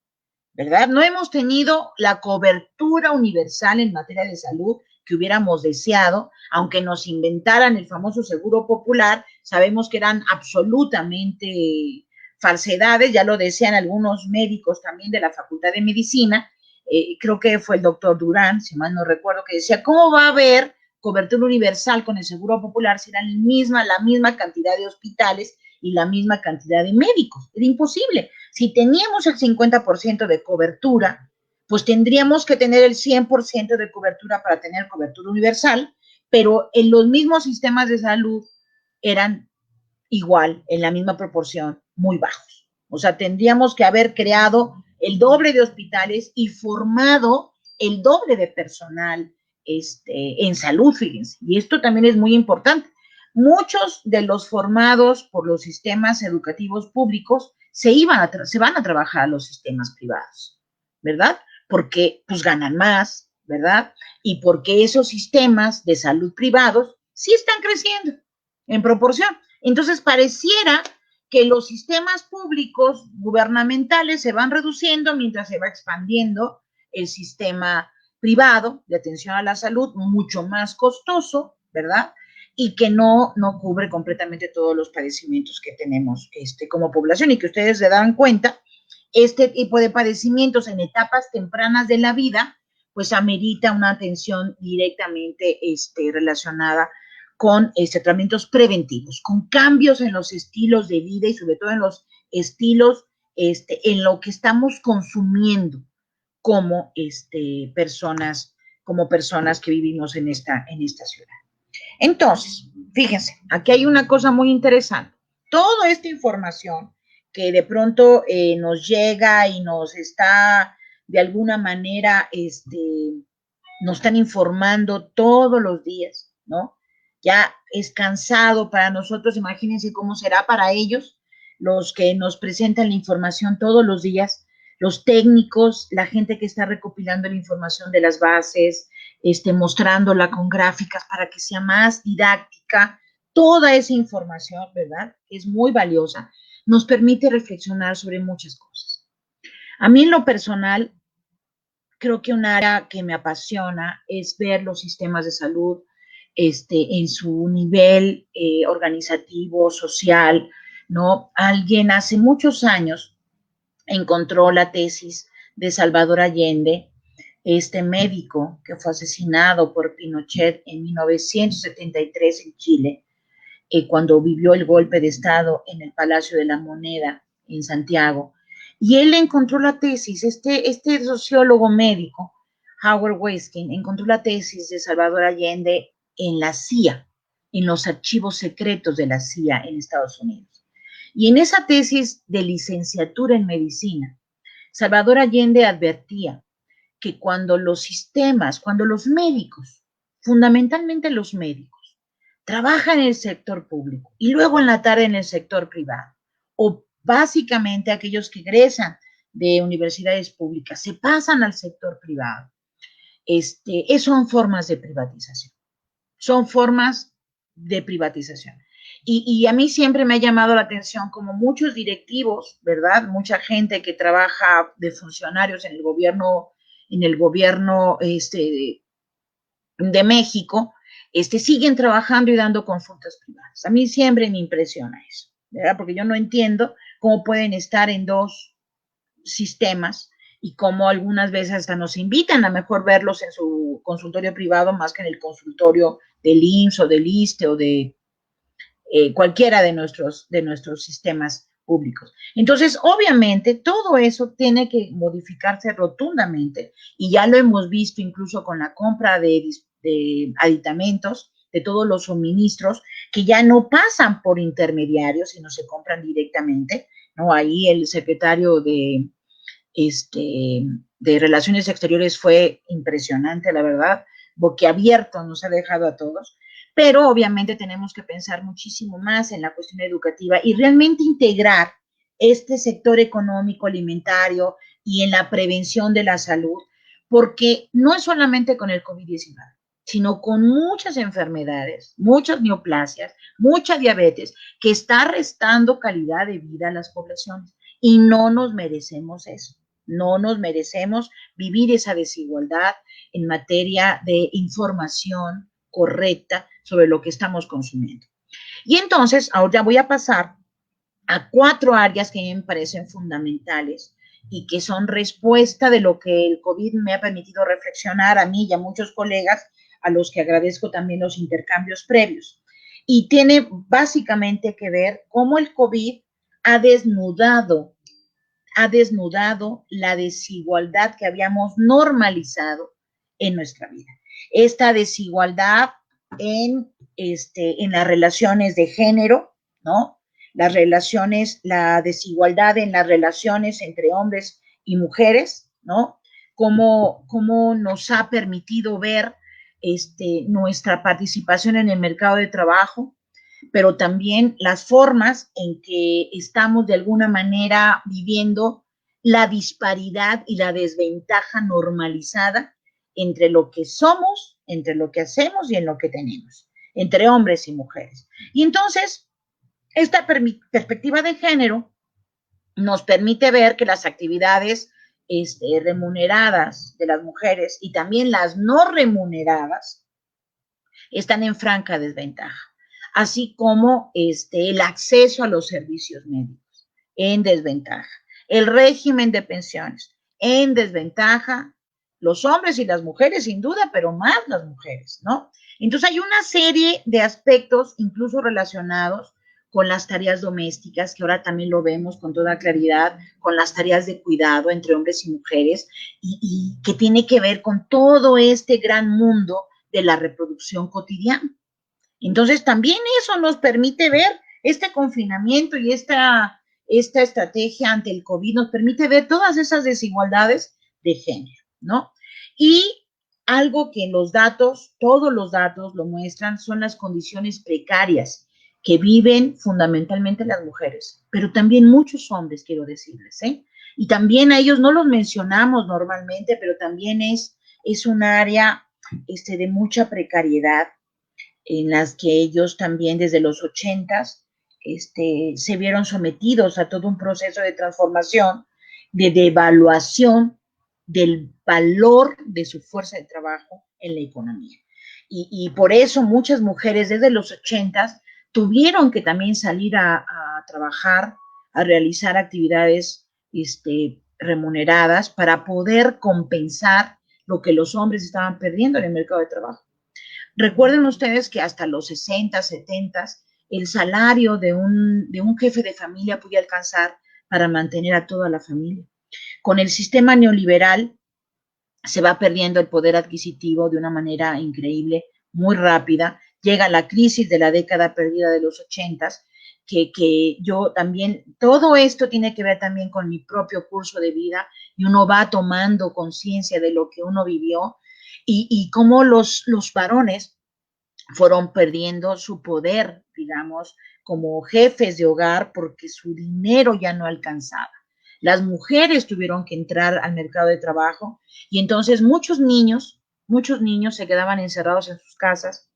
¿verdad? No hemos tenido la cobertura universal en materia de salud que hubiéramos deseado, aunque nos inventaran el famoso seguro popular, sabemos que eran absolutamente falsedades, ya lo decían algunos médicos también de la Facultad de Medicina, creo que fue el doctor Durán, si mal no recuerdo, que decía, ¿cómo va a haber cobertura universal con el seguro popular si eran la misma cantidad de hospitales y la misma cantidad de médicos? Era imposible. Si teníamos el 50% de cobertura, pues tendríamos que tener el 100% de cobertura para tener cobertura universal, pero en los mismos sistemas de salud eran igual, en la misma proporción, muy bajos. O sea, tendríamos que haber creado el doble de hospitales y formado el doble de personal en salud, fíjense. Y esto también es muy importante. Muchos de los formados por los sistemas educativos públicos se van a trabajar a los sistemas privados, ¿verdad? Porque pues ganan más, ¿verdad? Y porque esos sistemas de salud privados sí están creciendo en proporción. Entonces pareciera que los sistemas públicos gubernamentales se van reduciendo mientras se va expandiendo el sistema privado de atención a la salud, mucho más costoso, ¿verdad? Y que no cubre completamente todos los padecimientos que tenemos como población, y que ustedes se dan cuenta, este tipo de padecimientos en etapas tempranas de la vida, pues amerita una atención directamente relacionada con tratamientos preventivos, con cambios en los estilos de vida y sobre todo en los estilos, en lo que estamos consumiendo como personas que vivimos en esta ciudad. Entonces, fíjense, aquí hay una cosa muy interesante. Toda esta información que de pronto nos llega y nos está de alguna manera, nos están informando todos los días, ¿no? Ya es cansado para nosotros, imagínense cómo será para ellos, los que nos presentan la información todos los días, los técnicos, la gente que está recopilando la información de las bases, mostrándola con gráficas para que sea más didáctica, toda esa información, ¿verdad? Es muy valiosa, nos permite reflexionar sobre muchas cosas. A mí en lo personal, creo que un área que me apasiona es ver los sistemas de salud en su nivel organizativo, social, ¿no? Alguien hace muchos años encontró la tesis de Salvador Allende, este médico que fue asesinado por Pinochet en 1973 en Chile, cuando vivió el golpe de Estado en el Palacio de la Moneda en Santiago. Y él encontró la tesis, este sociólogo médico, Howard Weskin, encontró la tesis de Salvador Allende en la CIA, en los archivos secretos de la CIA en Estados Unidos. Y en esa tesis de licenciatura en medicina, Salvador Allende advertía que cuando los médicos, fundamentalmente los médicos, trabajan en el sector público y luego en la tarde en el sector privado, o básicamente aquellos que egresan de universidades públicas se pasan al sector privado, son formas de privatización. Son formas de privatización. Y a mí siempre me ha llamado la atención como muchos directivos, ¿verdad? Mucha gente que trabaja de funcionarios en el gobierno de México, siguen trabajando y dando consultas privadas. A mí siempre me impresiona eso, ¿verdad? Porque yo no entiendo cómo pueden estar en dos sistemas y cómo algunas veces hasta nos invitan a mejor verlos en su consultorio privado más que en el consultorio del IMSS o del ISSSTE o de cualquiera de nuestros sistemas públicos. Entonces, obviamente, todo eso tiene que modificarse rotundamente y ya lo hemos visto incluso con la compra de aditamentos, de todos los suministros, que ya no pasan por intermediarios, sino se compran directamente, ¿no? Ahí el secretario de Relaciones Exteriores fue impresionante, la verdad, boquiabierto nos ha dejado a todos, pero obviamente tenemos que pensar muchísimo más en la cuestión educativa y realmente integrar este sector económico alimentario y en la prevención de la salud, porque no es solamente con el COVID-19, sino con muchas enfermedades, muchas neoplasias, mucha diabetes, que está restando calidad de vida a las poblaciones y no nos merecemos eso. No nos merecemos vivir esa desigualdad en materia de información correcta sobre lo que estamos consumiendo. Y entonces, ahora voy a pasar a 4 áreas que me parecen fundamentales y que son respuesta de lo que el COVID me ha permitido reflexionar a mí y a muchos colegas, a los que agradezco también los intercambios previos. Y tiene básicamente que ver cómo el COVID ha desnudado la desigualdad que habíamos normalizado en nuestra vida. Esta desigualdad en las relaciones de género, ¿no? La desigualdad en las relaciones entre hombres y mujeres, ¿no? Cómo nos ha permitido ver nuestra participación en el mercado de trabajo, pero también las formas en que estamos de alguna manera viviendo la disparidad y la desventaja normalizada entre lo que somos, entre lo que hacemos y en lo que tenemos, entre hombres y mujeres. Y entonces, esta perspectiva de género nos permite ver que las actividades remuneradas de las mujeres y también las no remuneradas están en franca desventaja, así como el acceso a los servicios médicos en desventaja, el régimen de pensiones en desventaja, los hombres y las mujeres sin duda, pero más las mujeres, ¿no? Entonces hay una serie de aspectos incluso relacionados con las tareas domésticas, que ahora también lo vemos con toda claridad, con las tareas de cuidado entre hombres y mujeres, y que tiene que ver con todo este gran mundo de la reproducción cotidiana. Entonces, también eso nos permite ver este confinamiento y esta estrategia ante el COVID, nos permite ver todas esas desigualdades de género, ¿no? Y algo que todos los datos lo muestran, son las condiciones precarias que viven fundamentalmente las mujeres, pero también muchos hombres, quiero decirles, ¿eh? Y también a ellos no los mencionamos normalmente, pero también es un área de mucha precariedad, en las que ellos también desde los 80s se vieron sometidos a todo un proceso de transformación, de devaluación del valor de su fuerza de trabajo en la economía. Y por eso muchas mujeres desde los 80s tuvieron que también salir a trabajar, a realizar actividades remuneradas para poder compensar lo que los hombres estaban perdiendo en el mercado de trabajo. Recuerden ustedes que hasta los 60, 70, el salario de un jefe de familia podía alcanzar para mantener a toda la familia. Con el sistema neoliberal se va perdiendo el poder adquisitivo de una manera increíble, muy rápida. Llega la crisis de la década perdida de los 80, que yo también, todo esto tiene que ver también con mi propio curso de vida, y uno va tomando conciencia de lo que uno vivió, y cómo los varones fueron perdiendo su poder, digamos, como jefes de hogar, porque su dinero ya no alcanzaba. Las mujeres tuvieron que entrar al mercado de trabajo, y entonces muchos niños se quedaban encerrados en sus casas,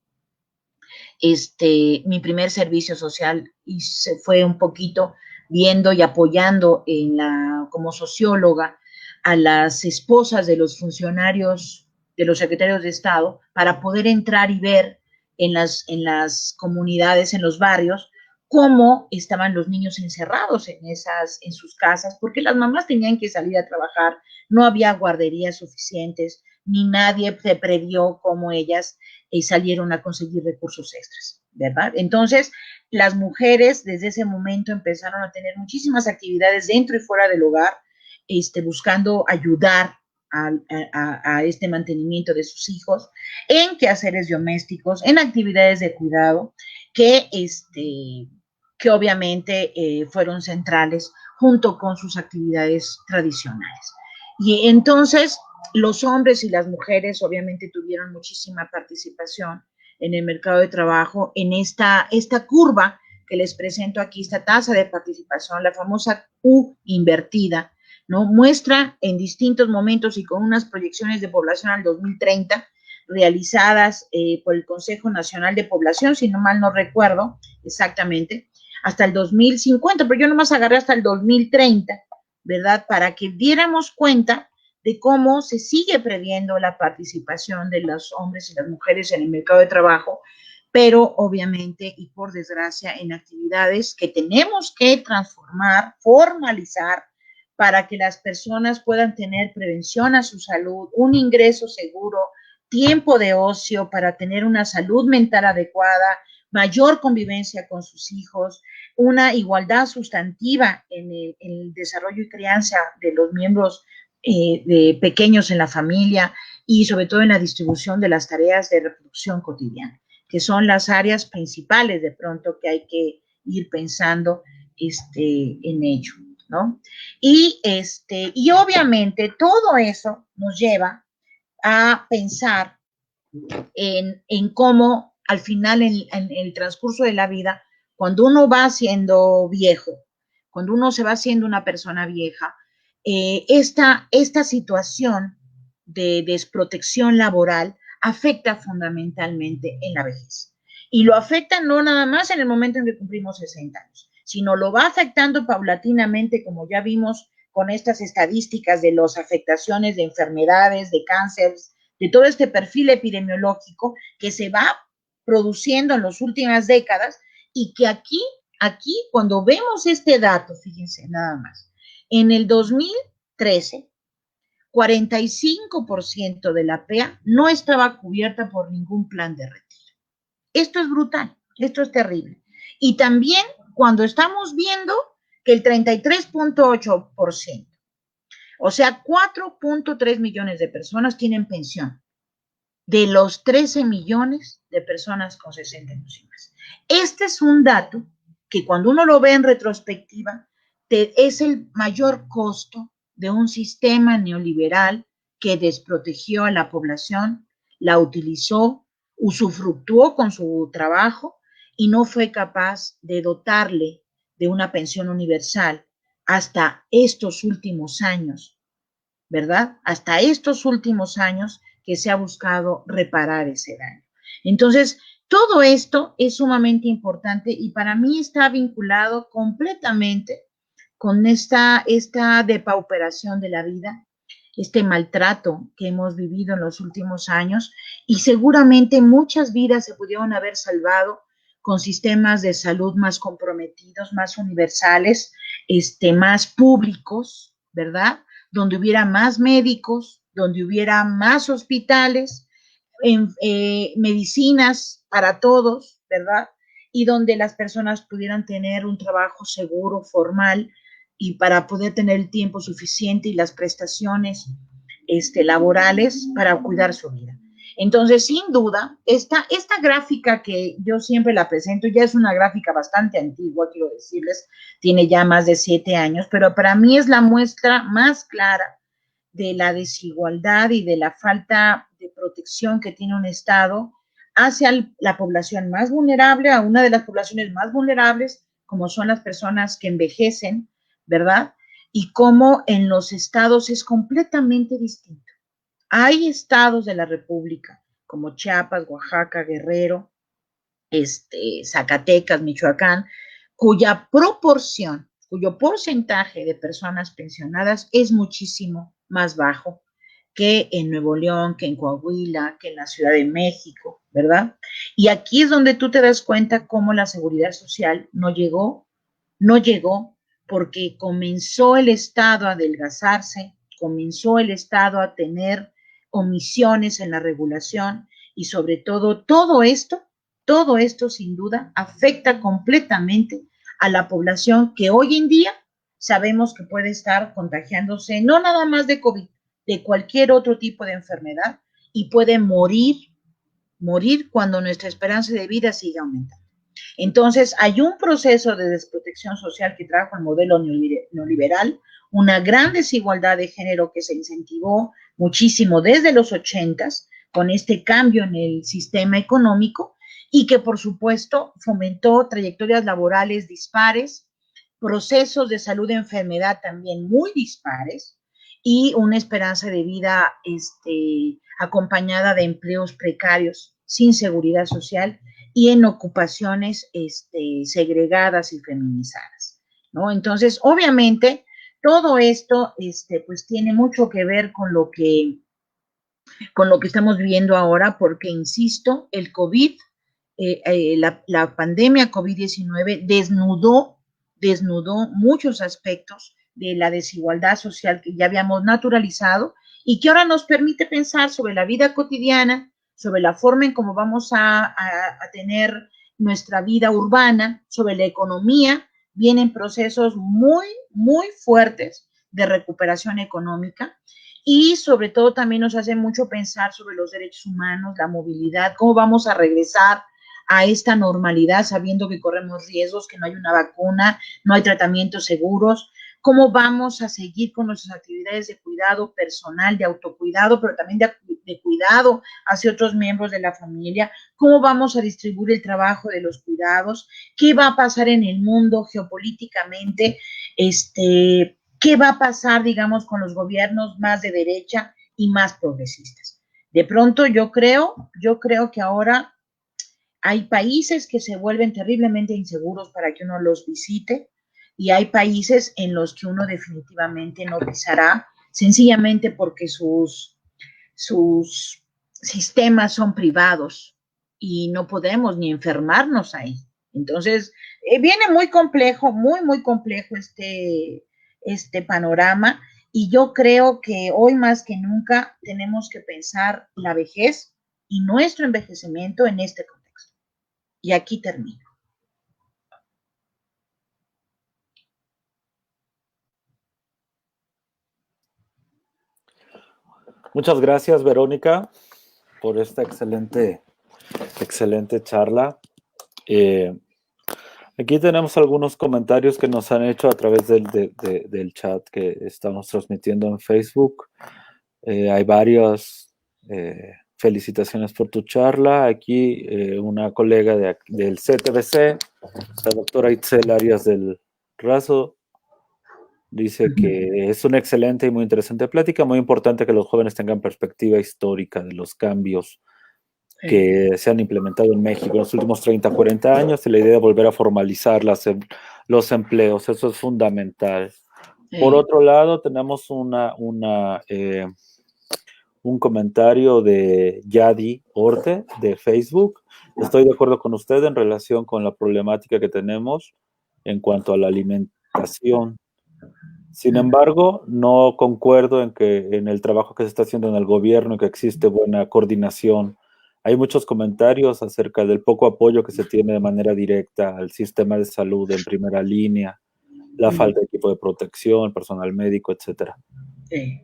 Mi primer servicio social y se fue un poquito viendo y apoyando como socióloga a las esposas de los funcionarios, de los secretarios de Estado, para poder entrar y ver en las comunidades, en los barrios, cómo estaban los niños encerrados en sus casas, porque las mamás tenían que salir a trabajar, no había guarderías suficientes, ni nadie se previó cómo ellas salieron a conseguir recursos extras, ¿verdad? Entonces, las mujeres desde ese momento empezaron a tener muchísimas actividades dentro y fuera del hogar, buscando ayudar a este mantenimiento de sus hijos, en quehaceres domésticos, en actividades de cuidado, que obviamente fueron centrales junto con sus actividades tradicionales. Y entonces los hombres y las mujeres obviamente tuvieron muchísima participación en el mercado de trabajo, en esta curva que les presento aquí, esta tasa de participación, la famosa U invertida, ¿no? Muestra en distintos momentos y con unas proyecciones de población al 2030 realizadas por el Consejo Nacional de Población, si no mal no recuerdo exactamente, hasta el 2050, pero yo nomás agarré hasta el 2030, ¿verdad? Para que diéramos cuenta de cómo se sigue previendo la participación de los hombres y las mujeres en el mercado de trabajo, pero obviamente y por desgracia en actividades que tenemos que transformar, formalizar, para que las personas puedan tener prevención a su salud, un ingreso seguro, tiempo de ocio para tener una salud mental adecuada, mayor convivencia con sus hijos, una igualdad sustantiva en el desarrollo y crianza de los miembros de pequeños en la familia y sobre todo en la distribución de las tareas de reproducción cotidiana, que son las áreas principales de pronto que hay que ir pensando en ello, ¿no? Y obviamente todo eso nos lleva a pensar en cómo al final en el transcurso de la vida, cuando uno va siendo viejo, cuando uno se va haciendo una persona vieja, esta situación de desprotección laboral afecta fundamentalmente en la vejez. Y lo afecta no nada más en el momento en que cumplimos 60 años, sino lo va afectando paulatinamente, como ya vimos con estas estadísticas de las afectaciones de enfermedades, de cánceres, de todo este perfil epidemiológico que se va produciendo en las últimas décadas y que aquí cuando vemos este dato, fíjense nada más, en el 2013, 45% de la PEA no estaba cubierta por ningún plan de retiro. Esto es brutal, esto es terrible. Y también cuando estamos viendo que el 33.8%, o sea, 4.3 millones de personas tienen pensión, de los 13 millones de personas con 60 años y más. Este es un dato que cuando uno lo ve en retrospectiva, es el mayor costo de un sistema neoliberal que desprotegió a la población, la utilizó, usufructuó con su trabajo y no fue capaz de dotarle de una pensión universal hasta estos últimos años, ¿verdad? Hasta estos últimos años que se ha buscado reparar ese daño. Entonces, todo esto es sumamente importante y para mí está vinculado completamente con esta depauperación de la vida, este maltrato que hemos vivido en los últimos años y seguramente muchas vidas se pudieron haber salvado con sistemas de salud más comprometidos, más universales, más públicos, ¿verdad? Donde hubiera más médicos, donde hubiera más hospitales, medicinas para todos, ¿verdad? Y donde las personas pudieran tener un trabajo seguro, formal, y para poder tener el tiempo suficiente y las prestaciones laborales para cuidar su vida. Entonces, sin duda, esta gráfica que yo siempre la presento, ya es una gráfica bastante antigua, quiero decirles, tiene ya más de 7 años, pero para mí es la muestra más clara de la desigualdad y de la falta de protección que tiene un Estado hacia la población más vulnerable, a una de las poblaciones más vulnerables, como son las personas que envejecen, ¿verdad? Y cómo en los estados es completamente distinto. Hay estados de la República, como Chiapas, Oaxaca, Guerrero, Zacatecas, Michoacán, cuyo porcentaje de personas pensionadas es muchísimo más bajo que en Nuevo León, que en Coahuila, que en la Ciudad de México, ¿verdad? Y aquí es donde tú te das cuenta cómo la seguridad social no llegó porque comenzó el Estado a adelgazarse, comenzó el Estado a tener omisiones en la regulación y sobre todo esto sin duda afecta completamente a la población que hoy en día sabemos que puede estar contagiándose no nada más de COVID, de cualquier otro tipo de enfermedad y puede morir cuando nuestra esperanza de vida siga aumentando. Entonces, hay un proceso de desprotección social que trajo el modelo neoliberal, una gran desigualdad de género que se incentivó muchísimo desde los 80s con este cambio en el sistema económico y que, por supuesto, fomentó trayectorias laborales dispares, procesos de salud de enfermedad también muy dispares y una esperanza de vida acompañada de empleos precarios, sin seguridad social y en ocupaciones segregadas y feminizadas, ¿no? Entonces, obviamente, todo esto pues tiene mucho que ver con lo que estamos viviendo ahora, porque, insisto, el COVID, la pandemia COVID-19 desnudó muchos aspectos de la desigualdad social que ya habíamos naturalizado y que ahora nos permite pensar sobre la vida cotidiana, sobre la forma en cómo vamos a tener nuestra vida urbana, sobre la economía. Vienen procesos muy, muy fuertes de recuperación económica y sobre todo también nos hace mucho pensar sobre los derechos humanos, la movilidad, cómo vamos a regresar a esta normalidad sabiendo que corremos riesgos, que no hay una vacuna, no hay tratamientos seguros, cómo vamos a seguir con nuestras actividades de cuidado personal, de autocuidado, pero también de cuidado hacia otros miembros de la familia, cómo vamos a distribuir el trabajo de los cuidados, qué va a pasar en el mundo geopolíticamente, qué va a pasar, digamos, con los gobiernos más de derecha y más progresistas. De pronto yo creo que ahora hay países que se vuelven terriblemente inseguros para que uno los visite y hay países en los que uno definitivamente no pisará, sencillamente porque sus sistemas son privados y no podemos ni enfermarnos ahí. Entonces, viene muy complejo, muy, muy complejo este panorama y yo creo que hoy más que nunca tenemos que pensar la vejez y nuestro envejecimiento en este contexto. Y aquí termino. Muchas gracias, Verónica, por esta excelente charla. Aquí tenemos algunos comentarios que nos han hecho a través del chat que estamos transmitiendo en Facebook. Hay varias felicitaciones por tu charla. Aquí una colega del CTBC, la doctora Itzel Arias del Razo, dice que es una excelente y muy interesante plática, muy importante que los jóvenes tengan perspectiva histórica de los cambios que se han implementado en México en los últimos 30, 40 años y la idea de volver a formalizar los empleos, eso es fundamental. Por otro lado, tenemos un comentario de Yadi Orte de Facebook. Estoy de acuerdo con usted en relación con la problemática que tenemos en cuanto a la alimentación. Sin embargo, no concuerdo en el trabajo que se está haciendo en el gobierno y que existe buena coordinación. Hay muchos comentarios acerca del poco apoyo que se tiene de manera directa al sistema de salud en primera línea, la falta de equipo de protección, personal médico, etc. Sí.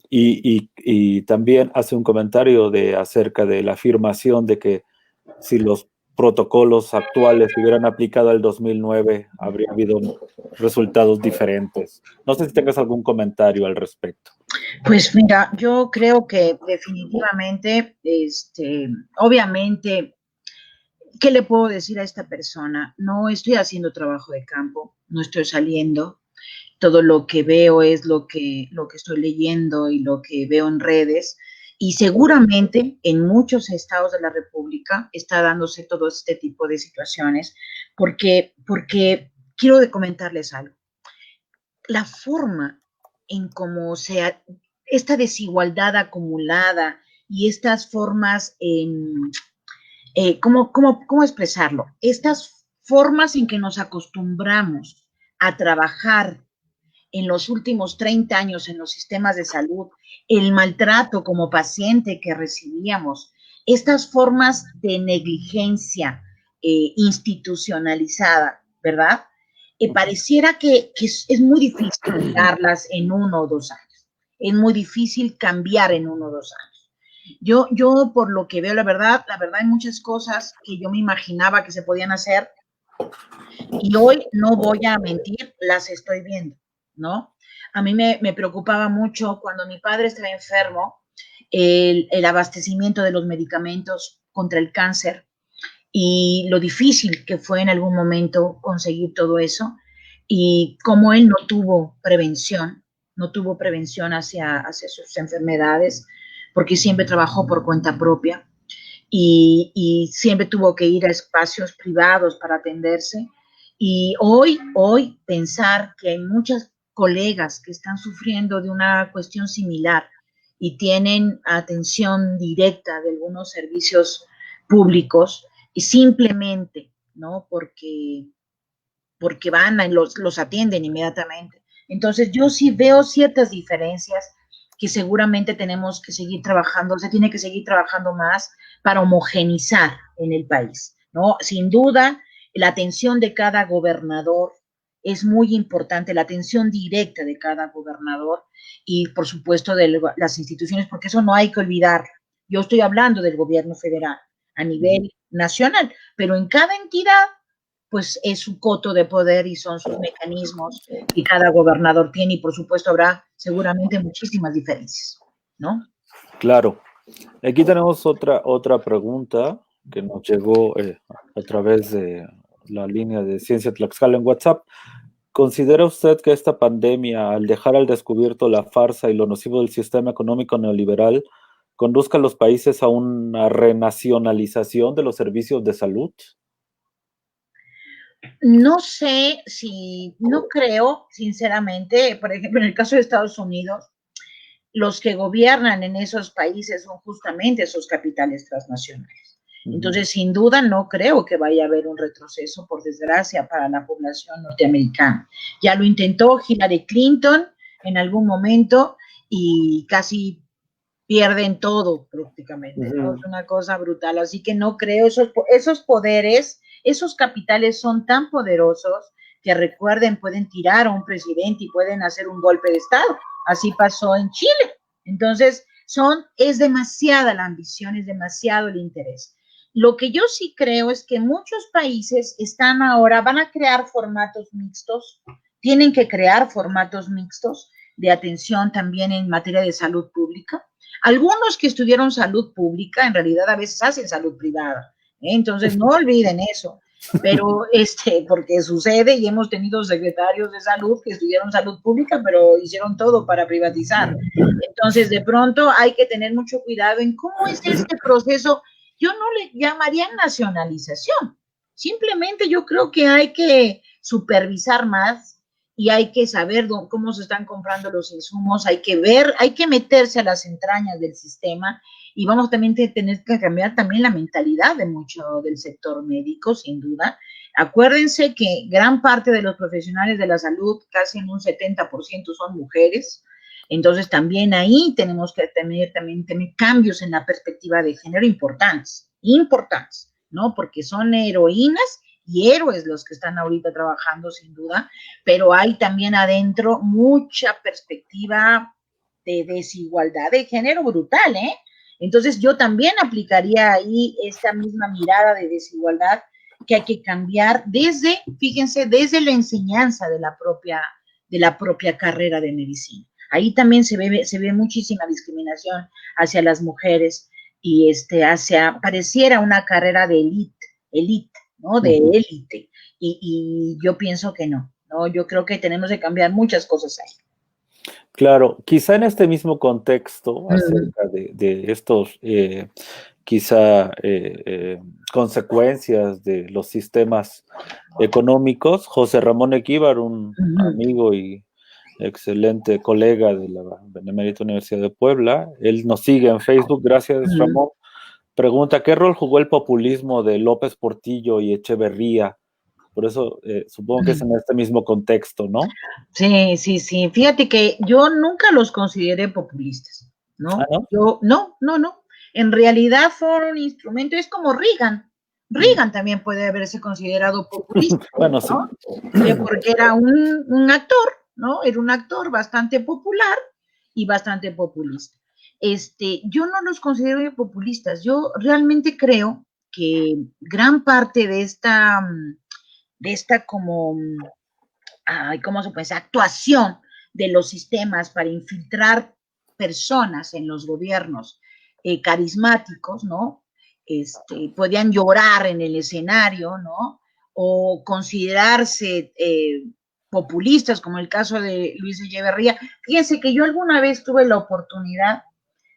Y también hace un comentario acerca de la afirmación de que si los protocolos actuales se hubieran aplicado al 2009, habría habido resultados diferentes. No sé si tengas algún comentario al respecto. Pues mira, yo creo que definitivamente, obviamente, ¿qué le puedo decir a esta persona? No estoy haciendo trabajo de campo, no estoy saliendo. Todo lo que veo es lo que estoy leyendo y lo que veo en redes. Y seguramente en muchos estados de la República está dándose todo este tipo de situaciones, porque quiero comentarles algo. La forma en cómo esta desigualdad acumulada y estas formas ¿cómo expresarlo? Estas formas en que nos acostumbramos a trabajar en los últimos 30 años en los sistemas de salud, el maltrato como paciente que recibíamos, estas formas de negligencia institucionalizada, ¿verdad? Pareciera que es muy difícil cambiarlas en 1 o 2 años. Es muy difícil cambiar en 1 o 2 años. Yo por lo que veo, la verdad hay muchas cosas que yo me imaginaba que se podían hacer y hoy no voy a mentir, las estoy viendo, ¿no? A mí me preocupaba mucho cuando mi padre estaba enfermo, el abastecimiento de los medicamentos contra el cáncer y lo difícil que fue en algún momento conseguir todo eso y cómo él no tuvo prevención hacia sus enfermedades, porque siempre trabajó por cuenta propia y siempre tuvo que ir a espacios privados para atenderse. Y hoy pensar que hay muchas colegas que están sufriendo de una cuestión similar y tienen atención directa de algunos servicios públicos y simplemente, ¿no? Porque van y los atienden inmediatamente. Entonces yo sí veo ciertas diferencias que seguramente tenemos que seguir trabajando, se tiene que seguir trabajando más para homogenizar en el país, ¿no? Sin duda, la atención de cada gobernador es muy importante, la atención directa de cada gobernador y, por supuesto, de las instituciones, porque eso no hay que olvidar. Yo estoy hablando del gobierno federal a nivel nacional, pero en cada entidad pues es su coto de poder y son sus mecanismos que cada gobernador tiene y por supuesto habrá seguramente muchísimas diferencias, ¿no? Claro. Aquí tenemos otra pregunta que nos llegó a través de la línea de Ciencia Tlaxcala en WhatsApp. ¿Considera usted que esta pandemia, al dejar al descubierto la farsa y lo nocivo del sistema económico neoliberal, conduzca a los países a una renacionalización de los servicios de salud? No sé si, no creo, sinceramente, por ejemplo, en el caso de Estados Unidos, los que gobiernan en esos países son justamente esos capitales transnacionales. Entonces, sin duda, no creo que vaya a haber un retroceso, por desgracia, para la población norteamericana. Ya lo intentó Hillary Clinton en algún momento y casi pierden todo prácticamente, ¿no? Es una cosa brutal. Así que no creo, esos poderes, esos capitales son tan poderosos que recuerden, pueden tirar a un presidente y pueden hacer un golpe de Estado. Así pasó en Chile. Entonces, es demasiada la ambición, es demasiado el interés. Lo que yo sí creo es que muchos países van a crear formatos mixtos, tienen que crear formatos mixtos de atención también en materia de salud pública. Algunos que estudiaron salud pública, en realidad a veces hacen salud privada, ¿eh? Entonces no olviden eso, pero porque sucede y hemos tenido secretarios de salud que estudiaron salud pública, pero hicieron todo para privatizar. Entonces, de pronto hay que tener mucho cuidado en cómo es este proceso. Yo no le llamaría nacionalización, simplemente yo creo que hay que supervisar más y hay que saber cómo se están comprando los insumos, hay que ver, hay que meterse a las entrañas del sistema y vamos también a tener que cambiar también la mentalidad de mucho del sector médico, sin duda. Acuérdense que gran parte de los profesionales de la salud, casi en un 70% son mujeres, entonces también ahí tenemos que tener cambios en la perspectiva de género importantes, ¿no? Porque son heroínas y héroes los que están ahorita trabajando sin duda, pero hay también adentro mucha perspectiva de desigualdad de género brutal, ¿eh? Entonces yo también aplicaría ahí esta misma mirada de desigualdad que hay que cambiar fíjense, desde la enseñanza de la propia carrera de medicina. Ahí también se ve muchísima discriminación hacia las mujeres y pareciera una carrera de élite, ¿no? De élite. Y yo pienso que no, ¿no? Yo creo que tenemos que cambiar muchas cosas ahí. Claro, quizá en este mismo contexto, acerca de estos, quizá, consecuencias de los sistemas económicos, José Ramón Eguíbar, un amigo y excelente colega de la Benemérita Universidad de Puebla, él nos sigue en Facebook, gracias Ramón, pregunta, ¿qué rol jugó el populismo de López Portillo y Echeverría? Por eso supongo que es en este mismo contexto, ¿no? Sí, sí, sí. Fíjate que yo nunca los consideré populistas, ¿no? ¿Ah, no? Yo, no, no, no. En realidad fueron un instrumento, es como Reagan. Reagan también puede haberse considerado populista, Bueno, sí. ¿no? Porque era un actor, ¿no? Era un actor bastante popular y bastante populista. Yo no los considero populistas. Yo realmente creo que gran parte de esta como ¿cómo se puede decir? Actuación de los sistemas para infiltrar personas en los gobiernos carismáticos, ¿no? Podían llorar en el escenario, ¿no? O considerarse populistas, como el caso de Luis Echeverría. Fíjense que yo alguna vez tuve la oportunidad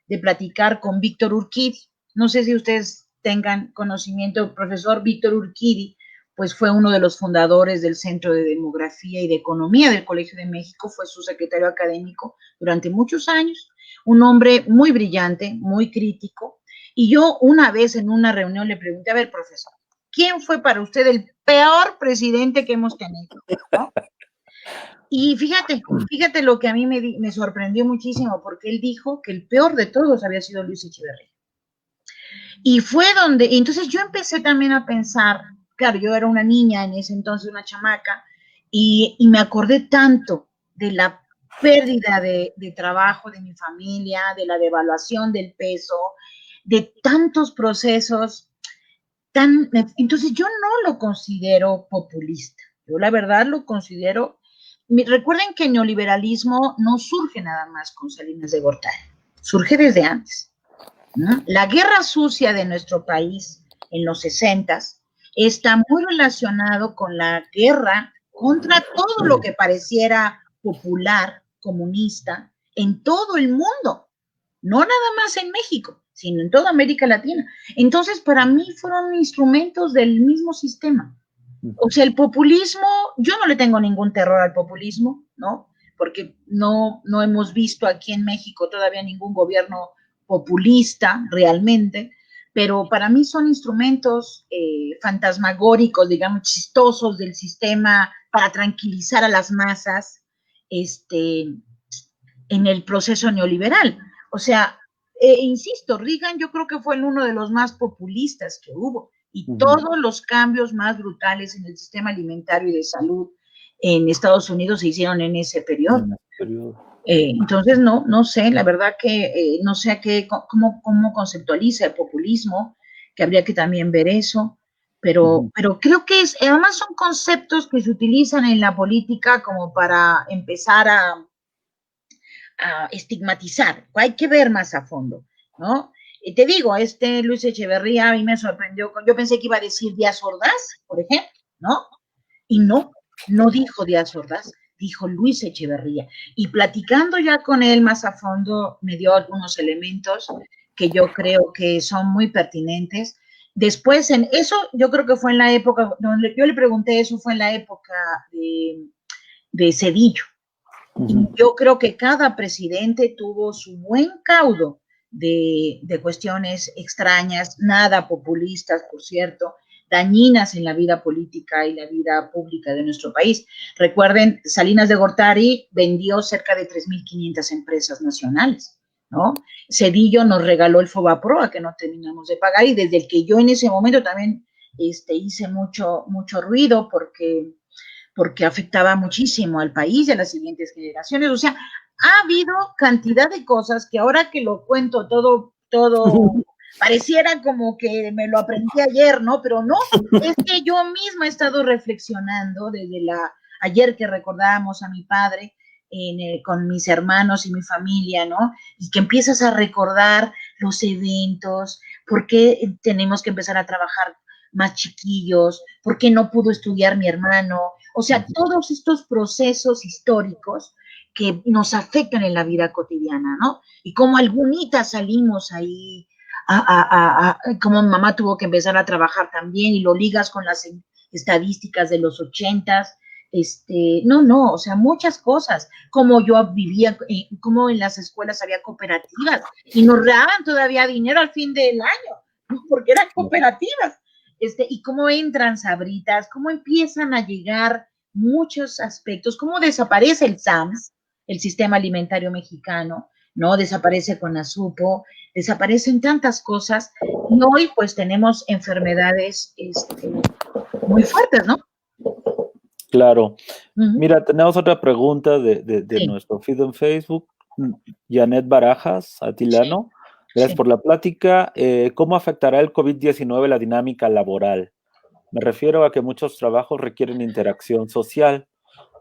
de platicar con Víctor Urquidi. No sé si ustedes tengan conocimiento, profesor Víctor Urquidi, pues fue uno de los fundadores del Centro de Demografía y de Economía del Colegio de México, fue su secretario académico durante muchos años, un hombre muy brillante, muy crítico, y yo una vez en una reunión le pregunté, a ver, profesor, ¿quién fue para usted el peor presidente que hemos tenido? ¿No? Y fíjate lo que a mí me sorprendió muchísimo, porque él dijo que el peor de todos había sido Luis Echeverría. Y fue donde, entonces yo empecé también a pensar, claro, yo era una niña en ese entonces, una chamaca, y me acordé tanto de la pérdida de trabajo de mi familia, de la devaluación del peso, de tantos procesos entonces yo no lo considero populista, yo la verdad lo considero, recuerden que el neoliberalismo no surge nada más con Salinas de Gortari, surge desde antes, ¿no? La guerra sucia de nuestro país en los 60s está muy relacionado con la guerra contra todo lo que pareciera popular, comunista, en todo el mundo, no nada más en México, sino en toda América Latina. Entonces, para mí fueron instrumentos del mismo sistema. O sea, el populismo, yo no le tengo ningún terror al populismo, ¿no? Porque no hemos visto aquí en México todavía ningún gobierno populista realmente, pero para mí son instrumentos fantasmagóricos, digamos, chistosos del sistema para tranquilizar a las masas en el proceso neoliberal. O sea, insisto, Reagan yo creo que fue uno de los más populistas que hubo y todos los cambios más brutales en el sistema alimentario y de salud en Estados Unidos se hicieron en ese periodo. Entonces, no sé, la verdad que no sé cómo conceptualiza el populismo, que habría que también ver eso, pero creo que además son conceptos que se utilizan en la política como para empezar a estigmatizar, hay que ver más a fondo, ¿no? Y te digo, Luis Echeverría a mí me sorprendió, yo pensé que iba a decir Díaz Ordaz, por ejemplo, ¿no? Y no dijo Díaz Ordaz, dijo Luis Echeverría. Y platicando ya con él más a fondo, me dio algunos elementos que yo creo que son muy pertinentes. Después, en eso, yo creo que fue en la época, donde yo le pregunté, eso fue en la época de Cedillo. Y yo creo que cada presidente tuvo su buen caudo de cuestiones extrañas, nada populistas, por cierto, dañinas en la vida política y la vida pública de nuestro país. Recuerden, Salinas de Gortari vendió cerca de 3.500 empresas nacionales, ¿no? Cedillo nos regaló el Fobaproa que no terminamos de pagar y desde el que yo en ese momento también hice mucho ruido porque afectaba muchísimo al país y a las siguientes generaciones. O sea, ha habido cantidad de cosas que ahora que lo cuento todo pareciera como que me lo aprendí ayer, ¿no? Pero no, es que yo misma he estado reflexionando desde ayer que recordábamos a mi padre con mis hermanos y mi familia, ¿no? Y que empiezas a recordar los eventos, por qué tenemos que empezar a trabajar más chiquillos, por qué no pudo estudiar mi hermano, o sea, todos estos procesos históricos que nos afectan en la vida cotidiana, ¿no? Y como algunitas salimos ahí, como mamá tuvo que empezar a trabajar también y lo ligas con las estadísticas de los 80s, no, o sea, muchas cosas, como yo vivía, como en las escuelas había cooperativas y nos daban todavía dinero al fin del año, ¿no? Porque eran cooperativas, y cómo entran Sabritas, cómo empiezan a llegar muchos aspectos, cómo desaparece el SAMS, el Sistema Alimentario Mexicano, ¿no? Desaparece Conasupo, desaparecen tantas cosas, y hoy pues tenemos enfermedades muy fuertes, ¿no? Claro. Mira, tenemos otra pregunta de Sí. nuestro feed en Facebook. Janet Barajas, Atilano. Gracias por la plática. ¿Cómo afectará el COVID-19 la dinámica laboral? Me refiero a que muchos trabajos requieren interacción social.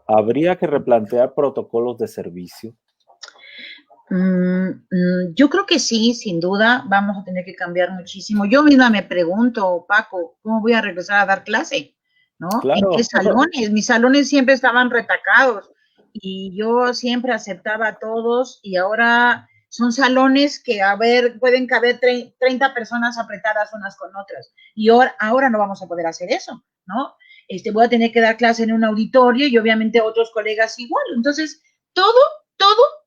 ¿Habría que replantear protocolos de servicio? Yo creo que sí, sin duda, vamos a tener que cambiar muchísimo. Yo misma me pregunto, Paco, ¿cómo voy a regresar a dar clase? ¿No? Claro. ¿En qué salones? Mis salones siempre estaban retacados y yo siempre aceptaba a todos y ahora son salones que, pueden caber 30 personas apretadas unas con otras y ahora no vamos a poder hacer eso, ¿no? Voy a tener que dar clase en un auditorio y obviamente otros colegas igual. Entonces, todo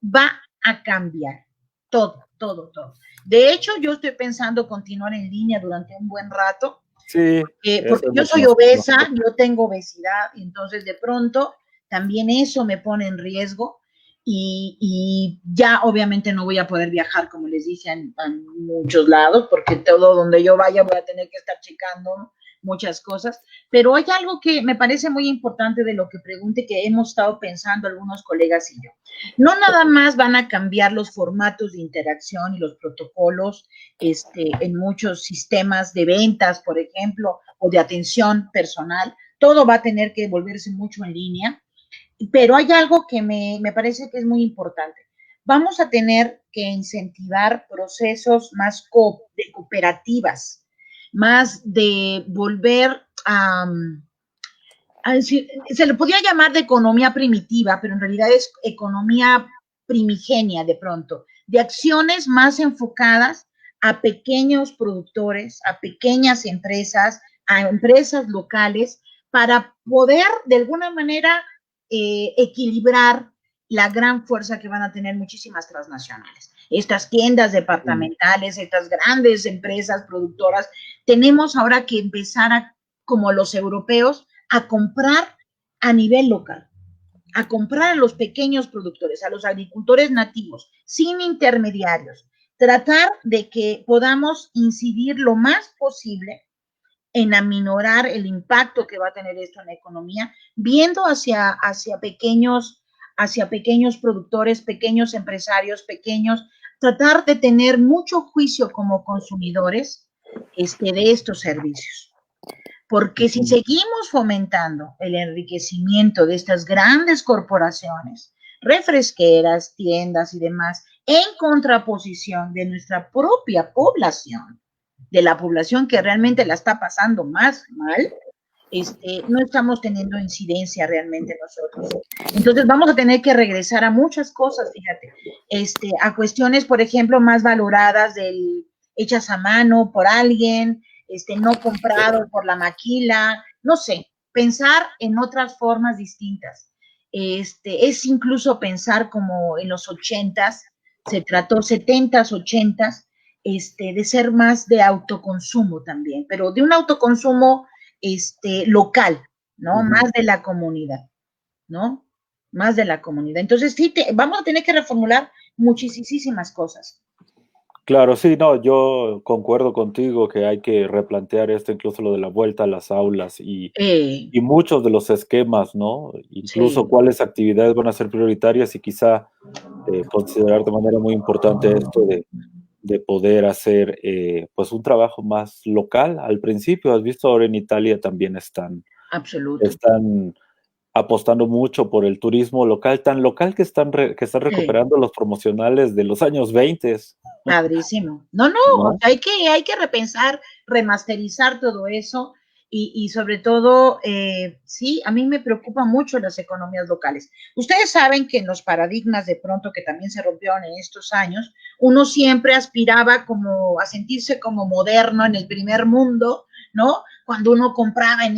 va a cambiar. Todo. De hecho, yo estoy pensando continuar en línea durante un buen rato. Sí. Porque yo soy obesa, yo tengo obesidad, entonces de pronto también eso me pone en riesgo y ya obviamente no voy a poder viajar, como les dije, a muchos lados, porque todo donde yo vaya voy a tener que estar checando muchas cosas, pero hay algo que me parece muy importante de lo que pregunte, que hemos estado pensando algunos colegas y yo. No nada más van a cambiar los formatos de interacción y los protocolos en muchos sistemas de ventas, por ejemplo, o de atención personal, todo va a tener que volverse mucho en línea, pero hay algo que me parece que es muy importante. Vamos a tener que incentivar procesos más de cooperativas, más de volver se le podía llamar de economía primitiva, pero en realidad es economía primigenia de pronto, de acciones más enfocadas a pequeños productores, a pequeñas empresas, a empresas locales, para poder de alguna manera equilibrar la gran fuerza que van a tener muchísimas transnacionales. Estas tiendas departamentales, estas grandes empresas productoras, tenemos ahora que empezar como los europeos, a comprar a nivel local, a comprar a los pequeños productores, a los agricultores nativos, sin intermediarios, tratar de que podamos incidir lo más posible en aminorar el impacto que va a tener esto en la economía, viendo hacia pequeños productores, pequeños empresarios, tratar de tener mucho juicio como consumidores de estos servicios. Porque si seguimos fomentando el enriquecimiento de estas grandes corporaciones, refresqueras, tiendas y demás, en contraposición de nuestra propia población, de la población que realmente la está pasando más mal, no estamos teniendo incidencia realmente nosotros. Entonces vamos a tener que regresar a muchas cosas, fíjate, a cuestiones, por ejemplo, más valoradas hechas a mano por alguien, no comprado por la maquila, no sé, pensar en otras formas distintas. Es incluso pensar como en los 80s, se trató 70s, 80s, de ser más de autoconsumo también, pero de un autoconsumo local, ¿no? Más de la comunidad, ¿no? Más de la comunidad. Entonces, sí, vamos a tener que reformular muchísimas cosas. Claro, sí, no, yo concuerdo contigo que hay que replantear esto, incluso lo de la vuelta a las aulas y muchos de los esquemas, ¿no? Incluso cuáles actividades van a ser prioritarias y quizá considerar de manera muy importante esto de poder hacer pues un trabajo más local. Al principio, has visto, ahora en Italia también están apostando mucho por el turismo local, tan local que están recuperando los promocionales de los años 20. Padrísimo. No, o sea, hay que repensar, remasterizar todo eso y sobre todo, sí, a mí me preocupan mucho las economías locales. Ustedes saben que en los paradigmas de pronto que también se rompieron en estos años, uno siempre aspiraba como a sentirse como moderno en el primer mundo, ¿no? Cuando uno compraba en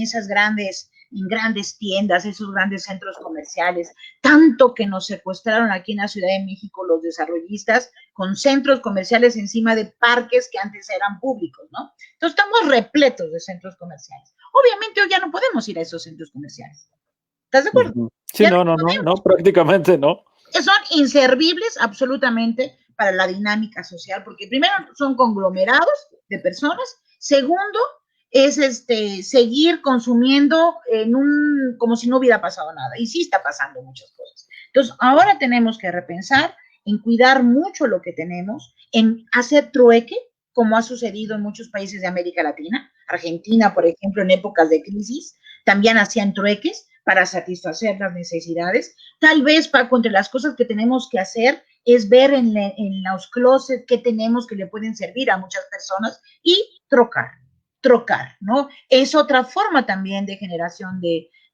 grandes tiendas, esos grandes centros comerciales, tanto que nos secuestraron aquí en la Ciudad de México los desarrollistas con centros comerciales encima de parques que antes eran públicos, ¿no? Entonces estamos repletos de centros comerciales. Obviamente hoy ya no podemos ir a esos centros comerciales. ¿Estás de acuerdo? Sí, Ya no, prácticamente no. son inservibles absolutamente para la dinámica social, porque primero son conglomerados de personas, segundo es seguir consumiendo como si no hubiera pasado nada, y sí está pasando muchas cosas. Entonces, ahora tenemos que repensar en cuidar mucho lo que tenemos, en hacer trueque, como ha sucedido en muchos países de América Latina. Argentina, por ejemplo, en épocas de crisis, también hacían trueques para satisfacer las necesidades. Tal vez, Paco, entre las cosas que tenemos que hacer es ver en los closets qué tenemos que le pueden servir a muchas personas y trocar, ¿no? Es otra forma también de generación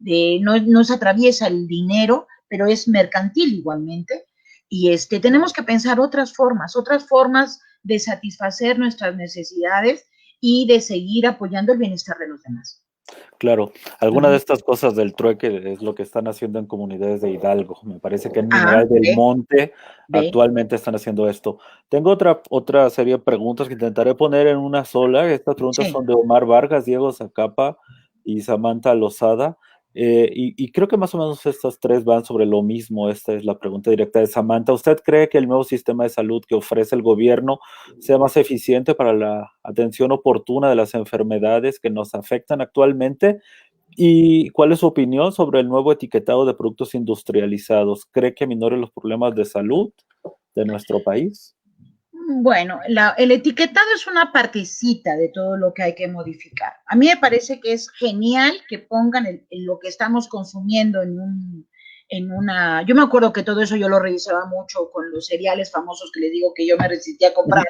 no se atraviesa el dinero, pero es mercantil igualmente. Y tenemos que pensar otras formas de satisfacer nuestras necesidades y de seguir apoyando el bienestar de los demás. Claro, alguna de estas cosas del trueque es lo que están haciendo en comunidades de Hidalgo. Me parece que en Mineral del Monte actualmente están haciendo esto. Tengo otra serie de preguntas que intentaré poner en una sola. Estas preguntas son de Omar Vargas, Diego Zacapa y Samantha Lozada. Y creo que más o menos estas tres van sobre lo mismo. Esta es la pregunta directa de Samantha. ¿Usted cree que el nuevo sistema de salud que ofrece el gobierno sea más eficiente para la atención oportuna de las enfermedades que nos afectan actualmente? ¿Y cuál es su opinión sobre el nuevo etiquetado de productos industrializados? ¿Cree que minore los problemas de salud de nuestro país? Bueno, el etiquetado es una partecita de todo lo que hay que modificar. A mí me parece que es genial que pongan lo que estamos consumiendo yo me acuerdo que todo eso yo lo revisaba mucho con los cereales famosos que les digo que yo me resistía a comprar,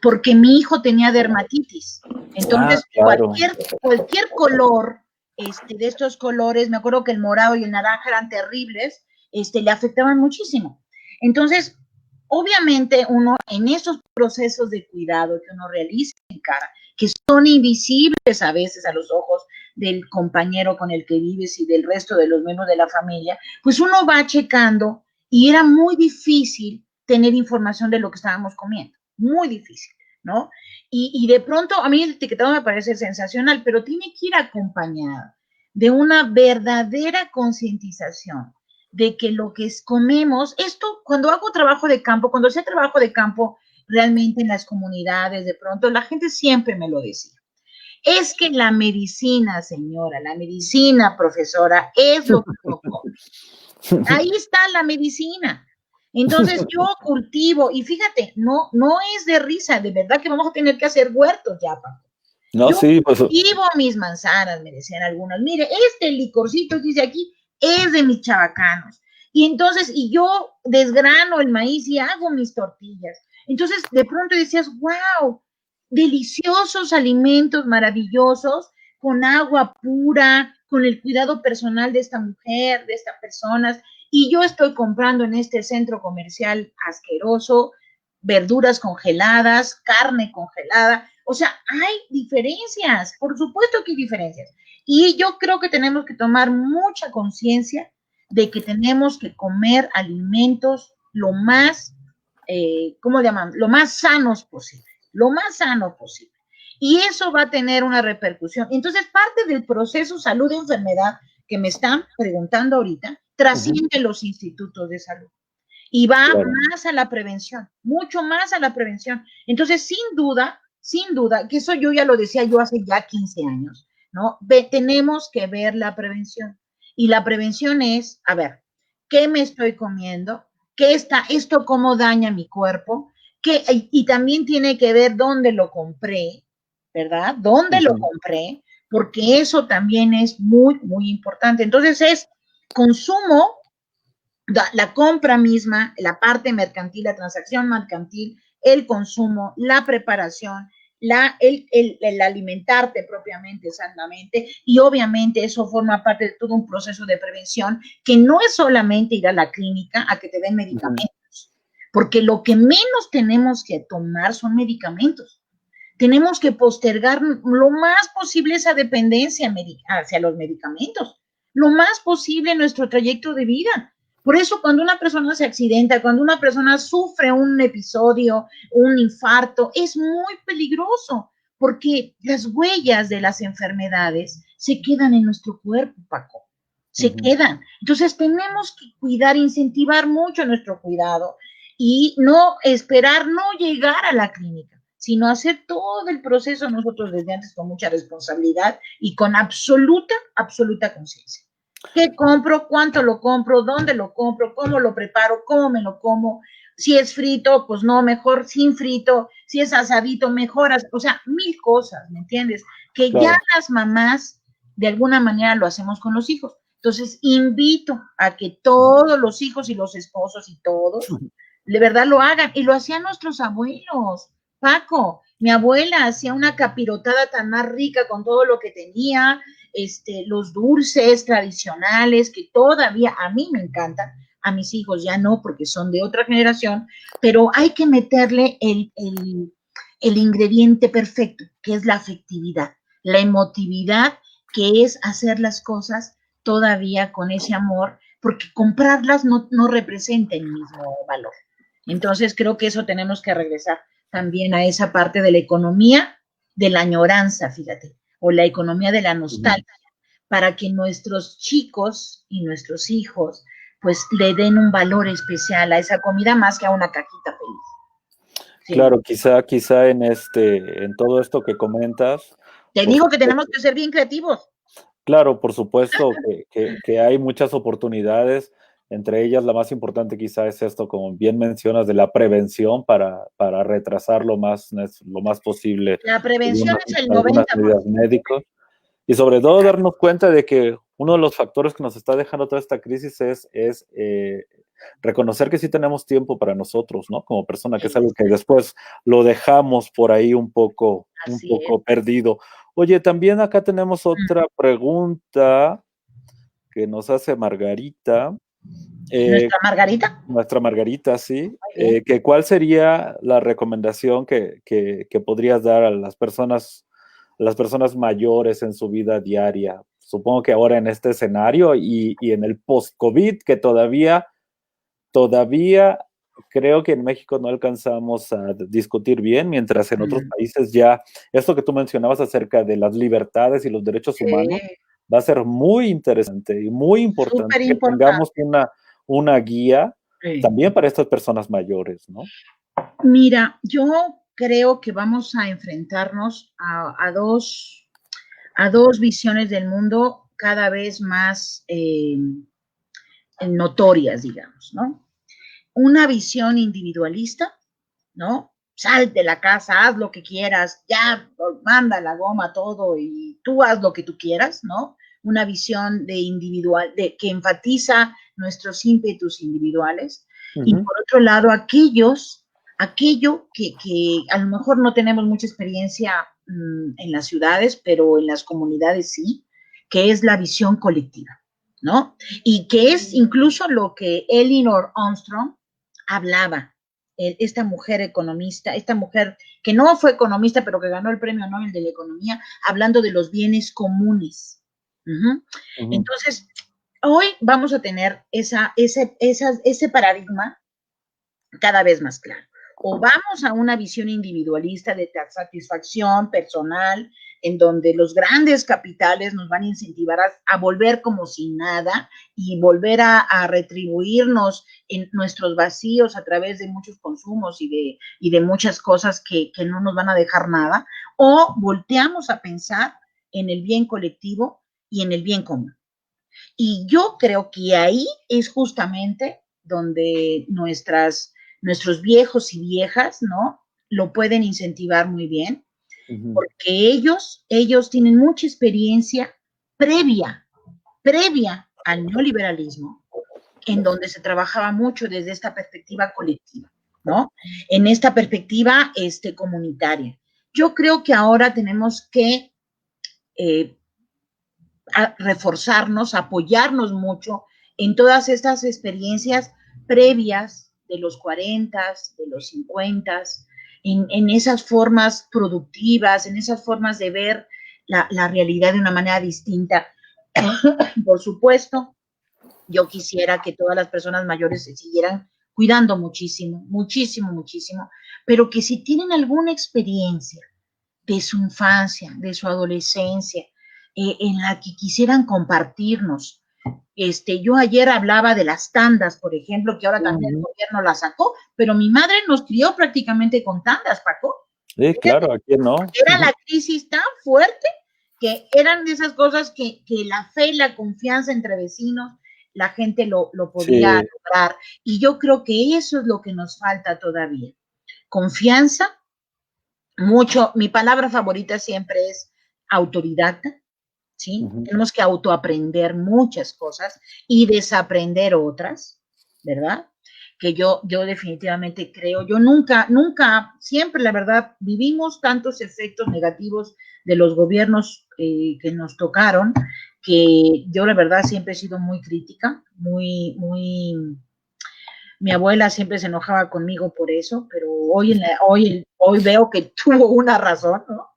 porque mi hijo tenía dermatitis. Entonces, claro. cualquier color de estos colores, me acuerdo que el morado y el naranja eran terribles, le afectaban muchísimo. Entonces, obviamente uno en esos procesos de cuidado que uno realiza en cara, que son invisibles a veces a los ojos del compañero con el que vives y del resto de los miembros de la familia, pues uno va checando y era muy difícil tener información de lo que estábamos comiendo, muy difícil, ¿no? Y de pronto a mí el etiquetado me parece sensacional, pero tiene que ir acompañado de una verdadera concientización de que lo que comemos, esto cuando hago trabajo de campo, cuando hacía trabajo de campo realmente en las comunidades, de pronto la gente siempre me lo decía. Es que la medicina, señora, la medicina, profesora, es lo que uno come. Ahí está la medicina. Entonces yo cultivo, y fíjate, no es de risa, de verdad que vamos a tener que hacer huertos ya, Paco. No, yo sí, pues. cultivo mis manzanas, me decían algunos. Mire, este licorcito que dice aquí es de mis chabacanos. Y entonces, y yo desgrano el maíz y hago mis tortillas. Entonces, de pronto decías, wow, deliciosos alimentos maravillosos, con agua pura, con el cuidado personal de esta mujer, de estas personas. Y yo estoy comprando en este centro comercial asqueroso verduras congeladas, carne congelada. O sea, hay diferencias, por supuesto que hay diferencias. Y yo creo que tenemos que tomar mucha conciencia de que tenemos que comer alimentos lo más, ¿cómo llaman? Lo más sanos posible, lo más sano posible. Y eso va a tener una repercusión. Entonces, parte del proceso salud-enfermedad que me están preguntando ahorita trasciende los institutos de salud y va más a la prevención, mucho más a la prevención. Entonces, sin duda, que eso yo ya lo decía yo hace ya 15 años, ¿no? Tenemos que ver la prevención. Y la prevención es, a ver, ¿qué me estoy comiendo? ¿Esto cómo daña mi cuerpo? Y también tiene que ver dónde lo compré, ¿verdad? ¿Dónde lo compré? Porque eso también es muy, muy importante. Entonces es consumo, la compra misma, la parte mercantil, la transacción mercantil, el consumo, la preparación el alimentarte propiamente, sanamente, y obviamente eso forma parte de todo un proceso de prevención que no es solamente ir a la clínica a que te den medicamentos, porque lo que menos tenemos que tomar son medicamentos. Tenemos que postergar lo más posible esa dependencia hacia los medicamentos, lo más posible en nuestro trayecto de vida. Por eso cuando una persona se accidenta, cuando una persona sufre un episodio, un infarto, es muy peligroso porque las huellas de las enfermedades se quedan en nuestro cuerpo, Paco. Se quedan. Entonces tenemos que cuidar, incentivar mucho nuestro cuidado y no esperar no llegar a la clínica, sino hacer todo el proceso nosotros desde antes con mucha responsabilidad y con absoluta conciencia. ¿Qué compro? ¿Cuánto lo compro? ¿Dónde lo compro? ¿Cómo lo preparo? ¿Cómo me lo como? Si es frito, pues no, mejor sin frito. Si es asadito, mejor. O sea, mil cosas, ¿me entiendes? Que claro, ya las mamás de alguna manera lo hacemos con los hijos. Entonces, invito a que todos los hijos y los esposos y todos, de verdad lo hagan. Y lo hacían nuestros abuelos. Paco, mi abuela hacía una capirotada tan más rica con todo lo que tenía, los dulces tradicionales que todavía a mí me encantan, a mis hijos ya no porque son de otra generación, pero hay que meterle el ingrediente perfecto, que es la afectividad, la emotividad, que es hacer las cosas todavía con ese amor, porque comprarlas no representa el mismo valor. Entonces creo que eso tenemos que regresar también a esa parte de la economía de la añoranza, fíjate, o la economía de la nostalgia, para que nuestros chicos y nuestros hijos pues le den un valor especial a esa comida más que a una cajita feliz. Sí. Claro, quizá en todo esto que comentas. Te digo que tenemos que ser bien creativos. Claro, por supuesto que hay muchas oportunidades. Entre ellas, la más importante quizá es esto, como bien mencionas, de la prevención para retrasar lo más posible. La prevención es el 90%. Medidas médicas. Y sobre todo darnos cuenta de que uno de los factores que nos está dejando toda esta crisis es reconocer que sí tenemos tiempo para nosotros, ¿no? Como persona, que es algo que después lo dejamos por ahí un poco perdido. Oye, también acá tenemos otra pregunta que nos hace Margarita. ¿Nuestra Margarita? Nuestra Margarita, sí. Que ¿cuál sería la recomendación que podrías dar a las personas mayores en su vida diaria? Supongo que ahora en este escenario y en el post-COVID, que todavía creo que en México no alcanzamos a discutir bien, mientras en otros países ya, esto que tú mencionabas acerca de las libertades y los derechos humanos, va a ser muy interesante y muy importante que tengamos una guía también para estas personas mayores, ¿no? Mira, yo creo que vamos a enfrentarnos a dos visiones del mundo cada vez más notorias, digamos, ¿no? Una visión individualista, ¿no? Sal de la casa, haz lo que quieras, ya manda la goma todo y tú haz lo que tú quieras, ¿no? Una visión de individual, que enfatiza nuestros ímpetus individuales. Y por otro lado, aquello que a lo mejor no tenemos mucha experiencia en las ciudades, pero en las comunidades sí, que es la visión colectiva, ¿no? Y que es incluso lo que Elinor Armstrong hablaba, esta mujer economista, esta mujer que no fue economista, pero que ganó el premio Nobel de la Economía, hablando de los bienes comunes. Entonces, hoy vamos a tener ese paradigma cada vez más claro. O vamos a una visión individualista de satisfacción personal, en donde los grandes capitales nos van a incentivar a volver como si nada y volver a retribuirnos en nuestros vacíos a través de muchos consumos y de muchas cosas que no nos van a dejar nada, o volteamos a pensar en el bien colectivo y en el bien común. Y yo creo que ahí es justamente donde nuestros viejos y viejas, ¿no? Lo pueden incentivar muy bien, porque ellos tienen mucha experiencia previa al neoliberalismo, en donde se trabajaba mucho desde esta perspectiva colectiva, ¿no? En esta perspectiva comunitaria. Yo creo que ahora tenemos que reforzarnos, apoyarnos mucho en todas estas experiencias previas de los 40, de los 50, en esas formas productivas, en esas formas de ver la realidad de una manera distinta. Por supuesto, yo quisiera que todas las personas mayores se siguieran cuidando muchísimo, muchísimo, muchísimo, pero que si tienen alguna experiencia de su infancia, de su adolescencia, en la que quisieran compartirnos. Yo ayer hablaba de las tandas, por ejemplo, que ahora también el gobierno la sacó, pero mi madre nos crió prácticamente con tandas, Paco. Sí, claro, aquí no. Era la crisis tan fuerte que eran de esas cosas que la fe y la confianza entre vecinos, la gente lo podía lograr. Y yo creo que eso es lo que nos falta todavía. Confianza, mucho, mi palabra favorita siempre es autodidacta, ¿sí? Tenemos que autoaprender muchas cosas y desaprender otras, ¿verdad? Que yo definitivamente creo, yo nunca, siempre la verdad, vivimos tantos efectos negativos de los gobiernos que nos tocaron, que yo la verdad siempre he sido muy crítica, mi abuela siempre se enojaba conmigo por eso, pero hoy veo que tuvo una razón, ¿no?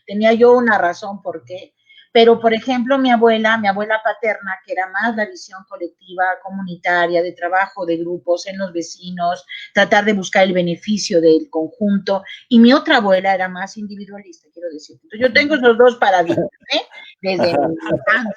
Tenía yo una razón por qué. Pero, por ejemplo, mi abuela paterna, que era más la visión colectiva, comunitaria, de trabajo de grupos en los vecinos, tratar de buscar el beneficio del conjunto, y mi otra abuela era más individualista, quiero decir. Entonces, yo tengo esos dos paradigmas, desde mi infancia.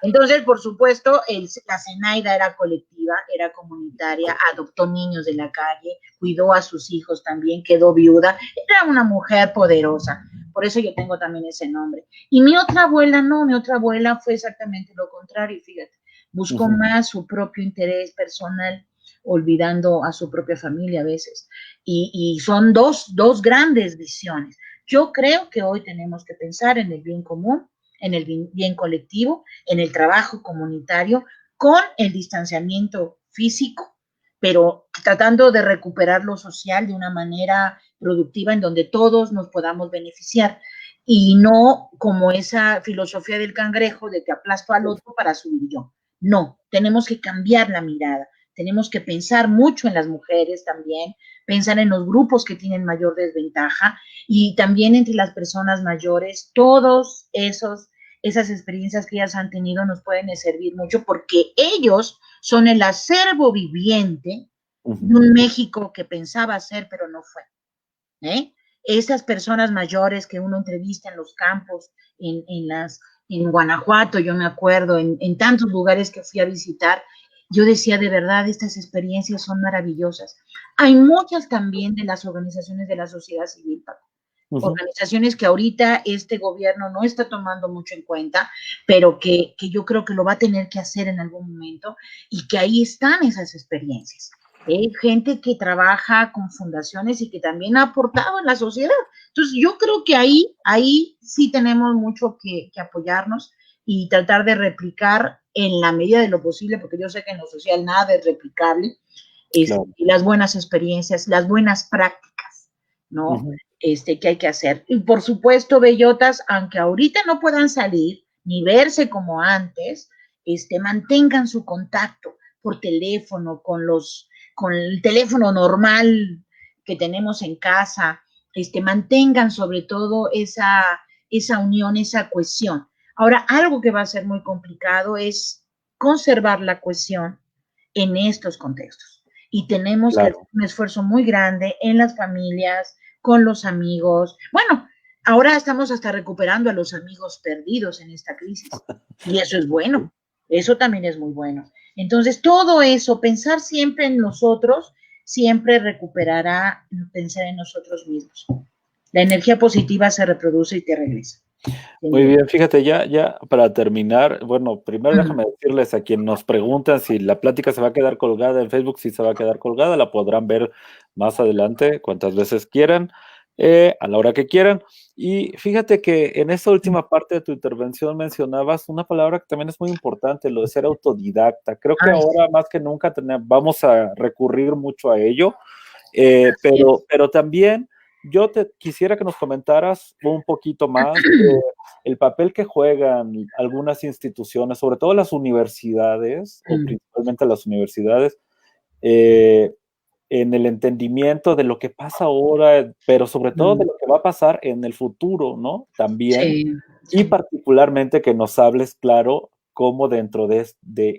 Entonces, por supuesto, la Zenaida era colectiva, era comunitaria, adoptó niños de la calle, cuidó a sus hijos también, quedó viuda, era una mujer poderosa. Por eso yo tengo también ese nombre. Y mi otra abuela no, mi otra abuela fue exactamente lo contrario, fíjate, buscó más su propio interés personal, olvidando a su propia familia a veces. Y son dos grandes visiones. Yo creo que hoy tenemos que pensar en el bien común, en el bien colectivo, en el trabajo comunitario, con el distanciamiento físico, pero tratando de recuperar lo social de una manera productiva en donde todos nos podamos beneficiar y no como esa filosofía del cangrejo de que aplasto al otro para subir yo. No, tenemos que cambiar la mirada, tenemos que pensar mucho en las mujeres también, pensar en los grupos que tienen mayor desventaja y también entre las personas mayores, todos esas experiencias que ellas han tenido nos pueden servir mucho porque ellos son el acervo viviente de un México que pensaba ser, pero no fue. Esas personas mayores que uno entrevista en los campos, en Guanajuato, yo me acuerdo, en tantos lugares que fui a visitar, yo decía, de verdad, estas experiencias son maravillosas. Hay muchas también de las organizaciones de la sociedad civil, Paco. Organizaciones que ahorita este gobierno no está tomando mucho en cuenta, pero que yo creo que lo va a tener que hacer en algún momento y que ahí están esas experiencias. Gente que trabaja con fundaciones y que también ha aportado en la sociedad. Entonces, yo creo que ahí sí tenemos mucho que apoyarnos y tratar de replicar en la medida de lo posible, porque yo sé que en lo social nada es replicable, claro. Las buenas experiencias, las buenas prácticas, ¿no? Que hay que hacer. Y por supuesto, bellotas, aunque ahorita no puedan salir ni verse como antes, mantengan su contacto por teléfono, con el teléfono normal que tenemos en casa, mantengan sobre todo esa unión, esa cohesión. Ahora, algo que va a ser muy complicado es conservar la cohesión en estos contextos. Y tenemos que hacer un esfuerzo muy grande en las familias, con los amigos. Bueno, ahora estamos hasta recuperando a los amigos perdidos en esta crisis. Y eso es bueno. Eso también es muy bueno. Entonces, todo eso, pensar siempre en nosotros, siempre recuperará pensar en nosotros mismos. La energía positiva se reproduce y te regresa. Muy bien, fíjate, ya para terminar, bueno, primero déjame decirles a quien nos preguntan si la plática se va a quedar colgada en Facebook, si se va a quedar colgada, la podrán ver más adelante, cuantas veces quieran, a la hora que quieran. Y fíjate que en esta última parte de tu intervención mencionabas una palabra que también es muy importante, lo de ser autodidacta. Creo que ahora más que nunca vamos a recurrir mucho a ello, pero también yo te quisiera que nos comentaras un poquito más el papel que juegan algunas instituciones, sobre todo las universidades, o principalmente las universidades, en el entendimiento de lo que pasa ahora, pero sobre todo de lo que va a pasar en el futuro, ¿no? También, sí. y particularmente que nos hables, claro, cómo dentro de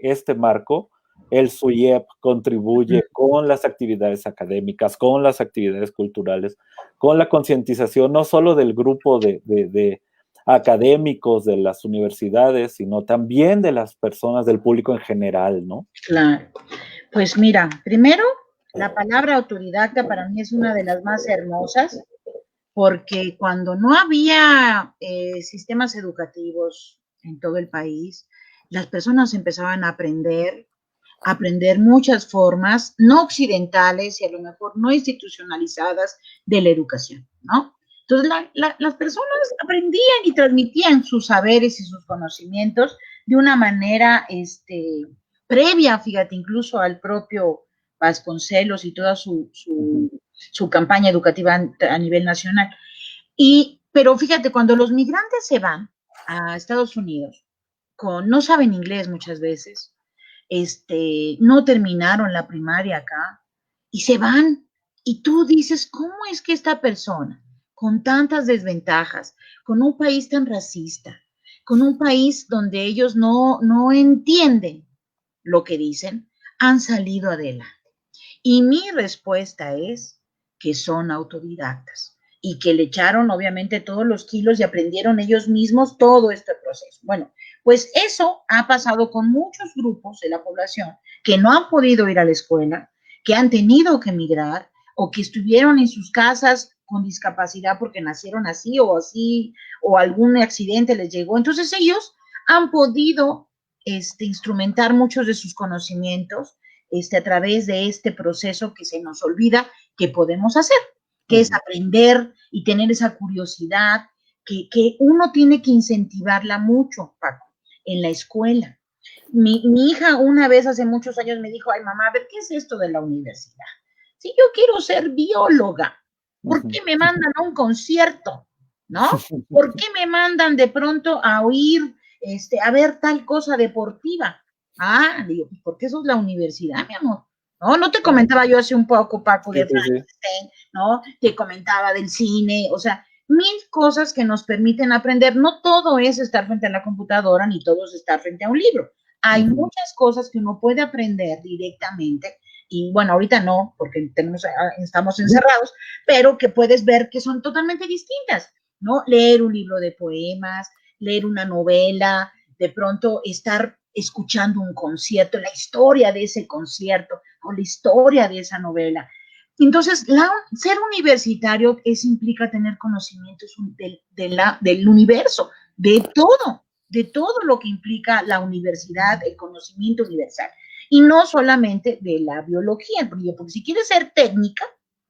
este marco el SUIEP contribuye con las actividades académicas, con las actividades culturales, con la concientización no solo del grupo de académicos de las universidades, sino también de las personas, del público en general, ¿no? Claro. Pues mira, primero, la palabra autodidacta para mí es una de las más hermosas, porque cuando no había sistemas educativos en todo el país, las personas empezaban a aprender muchas formas no occidentales y a lo mejor no institucionalizadas de la educación, ¿no? Entonces las personas aprendían y transmitían sus saberes y sus conocimientos de una manera previa, fíjate, incluso al propio Vasconcelos y toda su campaña educativa a nivel nacional. Pero fíjate, cuando los migrantes se van a Estados Unidos, no saben inglés muchas veces, no terminaron la primaria acá y se van. Y tú dices, ¿cómo es que esta persona, con tantas desventajas, con un país tan racista, con un país donde ellos no entienden lo que dicen, han salido adelante? Y mi respuesta es que son autodidactas y que le echaron obviamente todos los kilos y aprendieron ellos mismos todo este proceso. Bueno, pues eso ha pasado con muchos grupos de la población que no han podido ir a la escuela, que han tenido que emigrar o que estuvieron en sus casas con discapacidad porque nacieron así, o algún accidente les llegó. Entonces ellos han podido instrumentar muchos de sus conocimientos a través de este proceso que se nos olvida que podemos hacer, que es aprender y tener esa curiosidad, que uno tiene que incentivarla mucho, Paco, en la escuela. Mi hija una vez hace muchos años me dijo, ay mamá, a ver, ¿qué es esto de la universidad? Si yo quiero ser bióloga, ¿por qué me mandan a un concierto? ¿No? ¿Por qué me mandan de pronto a oír, a ver tal cosa deportiva? Ah, digo, porque eso es la universidad, mi amor. No te comentaba yo hace un poco, Paco, de Frankenstein, ¿no? Te comentaba del cine, o sea, mil cosas que nos permiten aprender. No todo es estar frente a la computadora, ni todo es estar frente a un libro. Hay muchas cosas que uno puede aprender directamente, y bueno, ahorita no, porque estamos encerrados, pero que puedes ver que son totalmente distintas, ¿no? Leer un libro de poemas, leer una novela, de pronto estar escuchando un concierto, la historia de ese concierto o la historia de esa novela. Entonces, ser universitario implica tener conocimientos del universo, de todo lo que implica la universidad, el conocimiento universal. Y no solamente de la biología, porque si quieres ser técnica,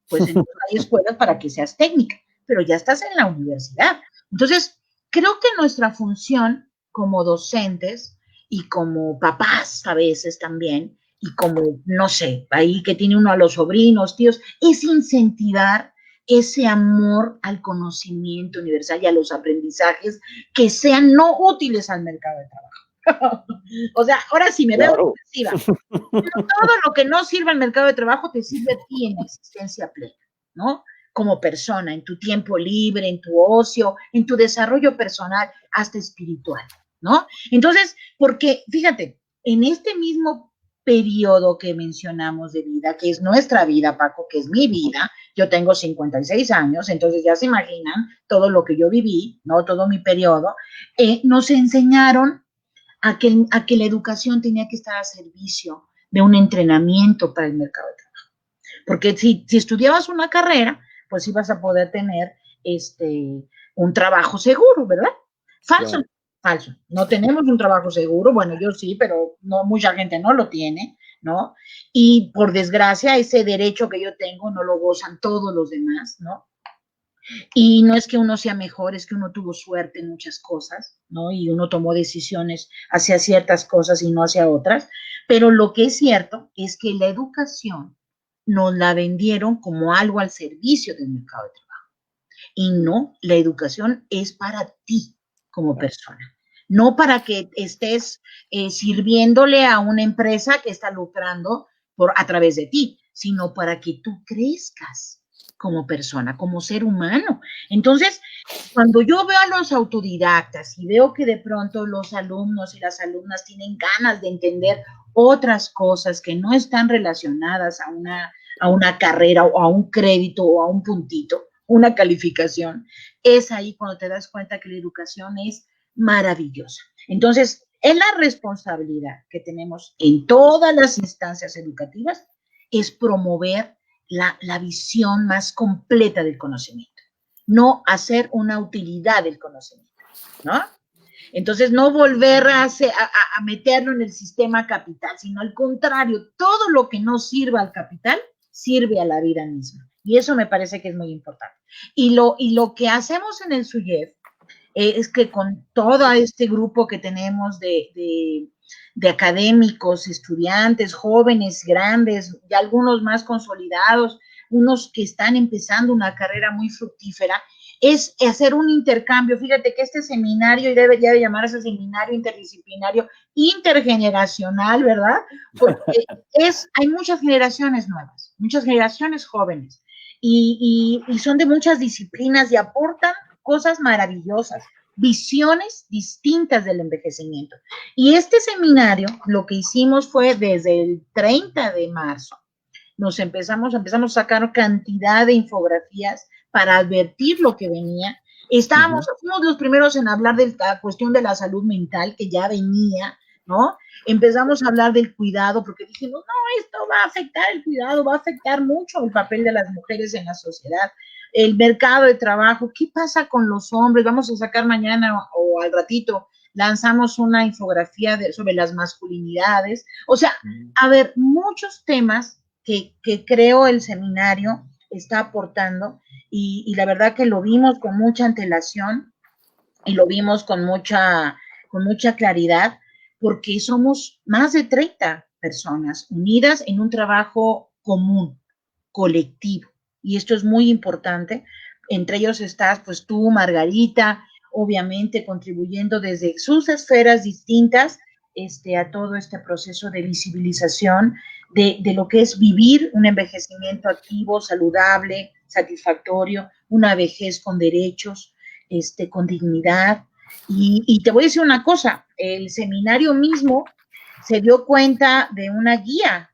pues entonces hay escuelas para que seas técnica, pero ya estás en la universidad. Entonces, creo que nuestra función como docentes y como papás a veces también, y como, no sé, ahí que tiene uno a los sobrinos, tíos, es incentivar ese amor al conocimiento universal y a los aprendizajes que sean no útiles al mercado de trabajo. O sea, ahora sí me veo ofensiva. Pero todo lo que no sirva al mercado de trabajo te sirve a ti en la existencia plena, ¿no? Como persona, en tu tiempo libre, en tu ocio, en tu desarrollo personal, hasta espiritual, ¿no? Entonces, porque, fíjate, en este mismo periodo que mencionamos de vida, que es nuestra vida, Paco, que es mi vida, yo tengo 56 años, entonces ya se imaginan todo lo que yo viví, ¿no? Todo mi periodo, nos enseñaron a que la educación tenía que estar a servicio de un entrenamiento para el mercado de trabajo. Porque si estudiabas una carrera, pues ibas a poder tener un trabajo seguro, ¿verdad? Falso, falso. No tenemos un trabajo seguro, bueno, yo sí, pero no, mucha gente no lo tiene, ¿no? Y por desgracia, ese derecho que yo tengo no lo gozan todos los demás, ¿no? Y no es que uno sea mejor, es que uno tuvo suerte en muchas cosas, ¿no? Y uno tomó decisiones hacia ciertas cosas y no hacia otras. Pero lo que es cierto es que la educación nos la vendieron como algo al servicio del mercado de trabajo. Y no, la educación es para ti como persona, no para que estés sirviéndole a una empresa que está lucrando a través de ti, sino para que tú crezcas como persona, como ser humano. Entonces, cuando yo veo a los autodidactas y veo que de pronto los alumnos y las alumnas tienen ganas de entender otras cosas que no están relacionadas a una carrera o a un crédito o a un puntito, una calificación, es ahí cuando te das cuenta que la educación es maravillosa. Entonces, es la responsabilidad que tenemos en todas las instancias educativas, es promover la visión más completa del conocimiento, no hacer una utilidad del conocimiento, ¿no? Entonces, no volver a meterlo en el sistema capital, sino al contrario, todo lo que no sirva al capital, sirve a la vida misma. Y eso me parece que es muy importante. Y lo que hacemos en el SUYEF es que con todo este grupo que tenemos de académicos, estudiantes, jóvenes, grandes, y algunos más consolidados, unos que están empezando una carrera muy fructífera, es hacer un intercambio. Fíjate que este seminario, y debería de llamarse seminario interdisciplinario, intergeneracional, ¿verdad? Porque hay muchas generaciones nuevas, muchas generaciones jóvenes, y son de muchas disciplinas y aportan cosas maravillosas, visiones distintas del envejecimiento. Y este seminario, lo que hicimos fue desde el 30 de marzo, empezamos a sacar cantidad de infografías para advertir lo que venía. Fuimos los primeros en hablar de la cuestión de la salud mental, que ya venía, ¿no? Empezamos a hablar del cuidado, porque dijimos, no, esto va a afectar el cuidado, va a afectar mucho el papel de las mujeres en la sociedad, el mercado de trabajo, ¿qué pasa con los hombres? Vamos a sacar mañana o al ratito, lanzamos una infografía sobre las masculinidades. O sea, a ver, muchos temas que creo el seminario está aportando, y la verdad que lo vimos con mucha antelación y lo vimos con mucha claridad, porque somos más de 30 personas unidas en un trabajo común, colectivo, y esto es muy importante. Entre ellos estás pues tú, Margarita, obviamente contribuyendo desde sus esferas distintas a todo este proceso de visibilización de lo que es vivir un envejecimiento activo, saludable, satisfactorio, una vejez con derechos, con dignidad. Y te voy a decir una cosa, el seminario mismo se dio cuenta de una guía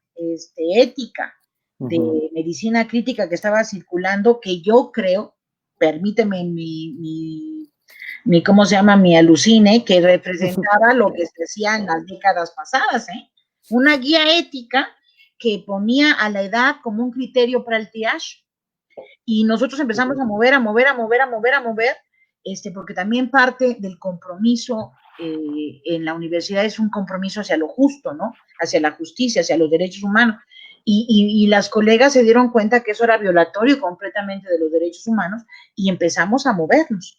ética de medicina crítica que estaba circulando, que yo creo, permíteme ¿cómo se llama? Mi alucine, que representaba lo que se hacía en las décadas pasadas, ¿eh? Una guía ética que ponía a la edad como un criterio para el triage. Y nosotros empezamos a mover, porque también parte del compromiso en la universidad es un compromiso hacia lo justo, ¿no? Hacia la justicia, hacia los derechos humanos. Y las colegas se dieron cuenta que eso era violatorio completamente de los derechos humanos, y empezamos a movernos.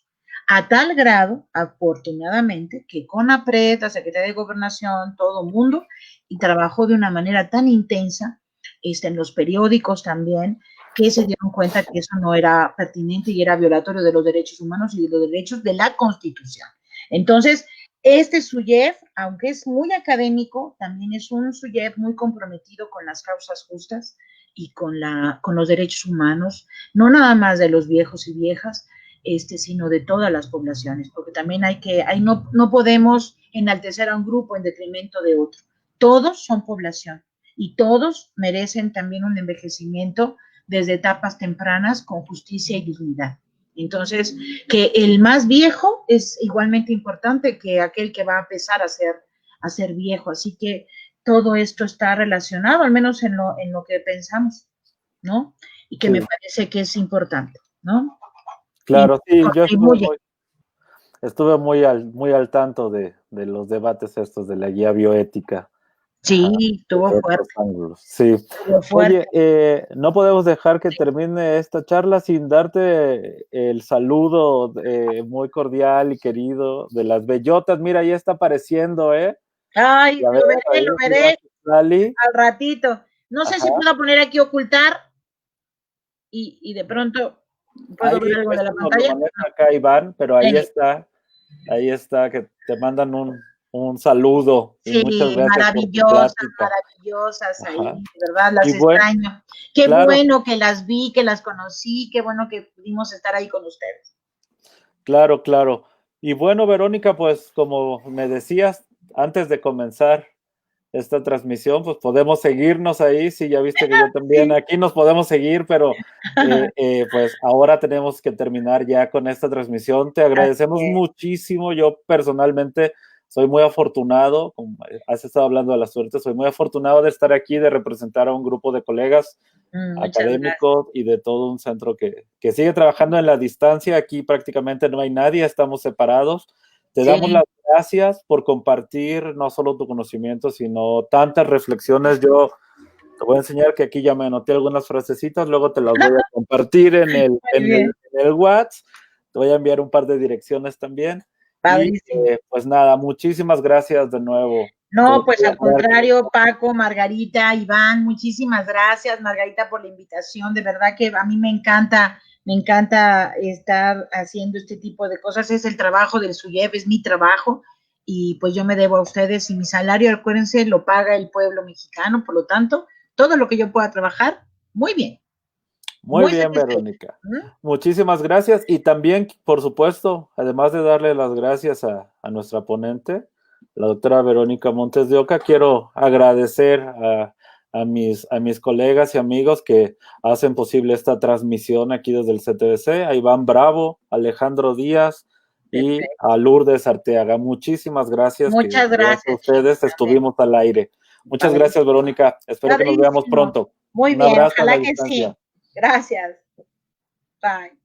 A tal grado, afortunadamente, que CONAPRED, la Secretaría de Gobernación, todo el mundo, y trabajó de una manera tan intensa, en los periódicos también, que se dieron cuenta que eso no era pertinente y era violatorio de los derechos humanos y de los derechos de la Constitución. Entonces, este SUYEF, aunque es muy académico, también es un SUYEF muy comprometido con las causas justas y con los derechos humanos, no nada más de los viejos y viejas, sino de todas las poblaciones, porque también no podemos enaltecer a un grupo en detrimento de otro. Todos son población y todos merecen también un envejecimiento desde etapas tempranas con justicia y dignidad. Entonces, que el más viejo es igualmente importante que aquel que va a empezar a ser viejo. Así que todo esto está relacionado, al menos en lo que pensamos, ¿no? Y que me parece que es importante, ¿no? Claro, sí, yo estuve muy al tanto de los debates estos de la guía bioética. Sí, estuvo fuerte. Sí. Oye, no podemos dejar que termine esta charla sin darte el saludo muy cordial y querido de las bellotas. Mira, ya está apareciendo, ¿eh? Ay, lo veré al ratito. No sé si puedo poner aquí ocultar y de pronto ¿Puedo ver algo de la pantalla? Lo maneja acá Iván, pero ahí está, que te mandan un saludo y sí, muchas gracias por tu maravillosas, plática. maravillosas ahí, Ajá. de verdad, las extraño. Qué bueno que las vi, que las conocí, qué bueno que pudimos estar ahí con ustedes. Claro, claro. Y bueno, Verónica, pues como me decías antes de comenzar esta transmisión, pues podemos seguirnos ahí. Sí, ya viste que yo también sí. aquí nos podemos seguir, pero pues ahora tenemos que terminar ya con esta transmisión. Te agradecemos muchísimo. Yo personalmente soy muy afortunado, como has estado hablando de la suerte, soy muy afortunado de estar aquí, de representar a un grupo de colegas académicos y de todo un centro que sigue trabajando en la distancia. Aquí prácticamente no hay nadie, estamos separados. Te damos las gracias por compartir no solo tu conocimiento, sino tantas reflexiones. Yo te voy a enseñar que aquí ya me anoté algunas frasecitas, luego te las voy a compartir en el WhatsApp. Te voy a enviar un par de direcciones también. Y pues nada, muchísimas gracias de nuevo. No, pues al contrario, Paco, Margarita, Iván, muchísimas gracias, Margarita, por la invitación. De verdad que a mí me encanta estar haciendo este tipo de cosas. Es el trabajo del SUYEP, es mi trabajo, y pues yo me debo a ustedes, y mi salario, acuérdense, lo paga el pueblo mexicano. Por lo tanto, todo lo que yo pueda trabajar, muy bien. Muy bien, Verónica. Muchísimas gracias. Y también, por supuesto, además de darle las gracias a nuestra ponente, la doctora Verónica Montes de Oca, quiero agradecer a mis colegas y amigos que hacen posible esta transmisión aquí desde el CTBC, a Iván Bravo, Alejandro Díaz y a Lourdes Arteaga. Muchísimas gracias. Muchas gracias. A ustedes estuvimos al aire. Muchas gracias, Verónica. Espero que nos veamos pronto. Muy bien, ojalá que sí. Gracias. Bye.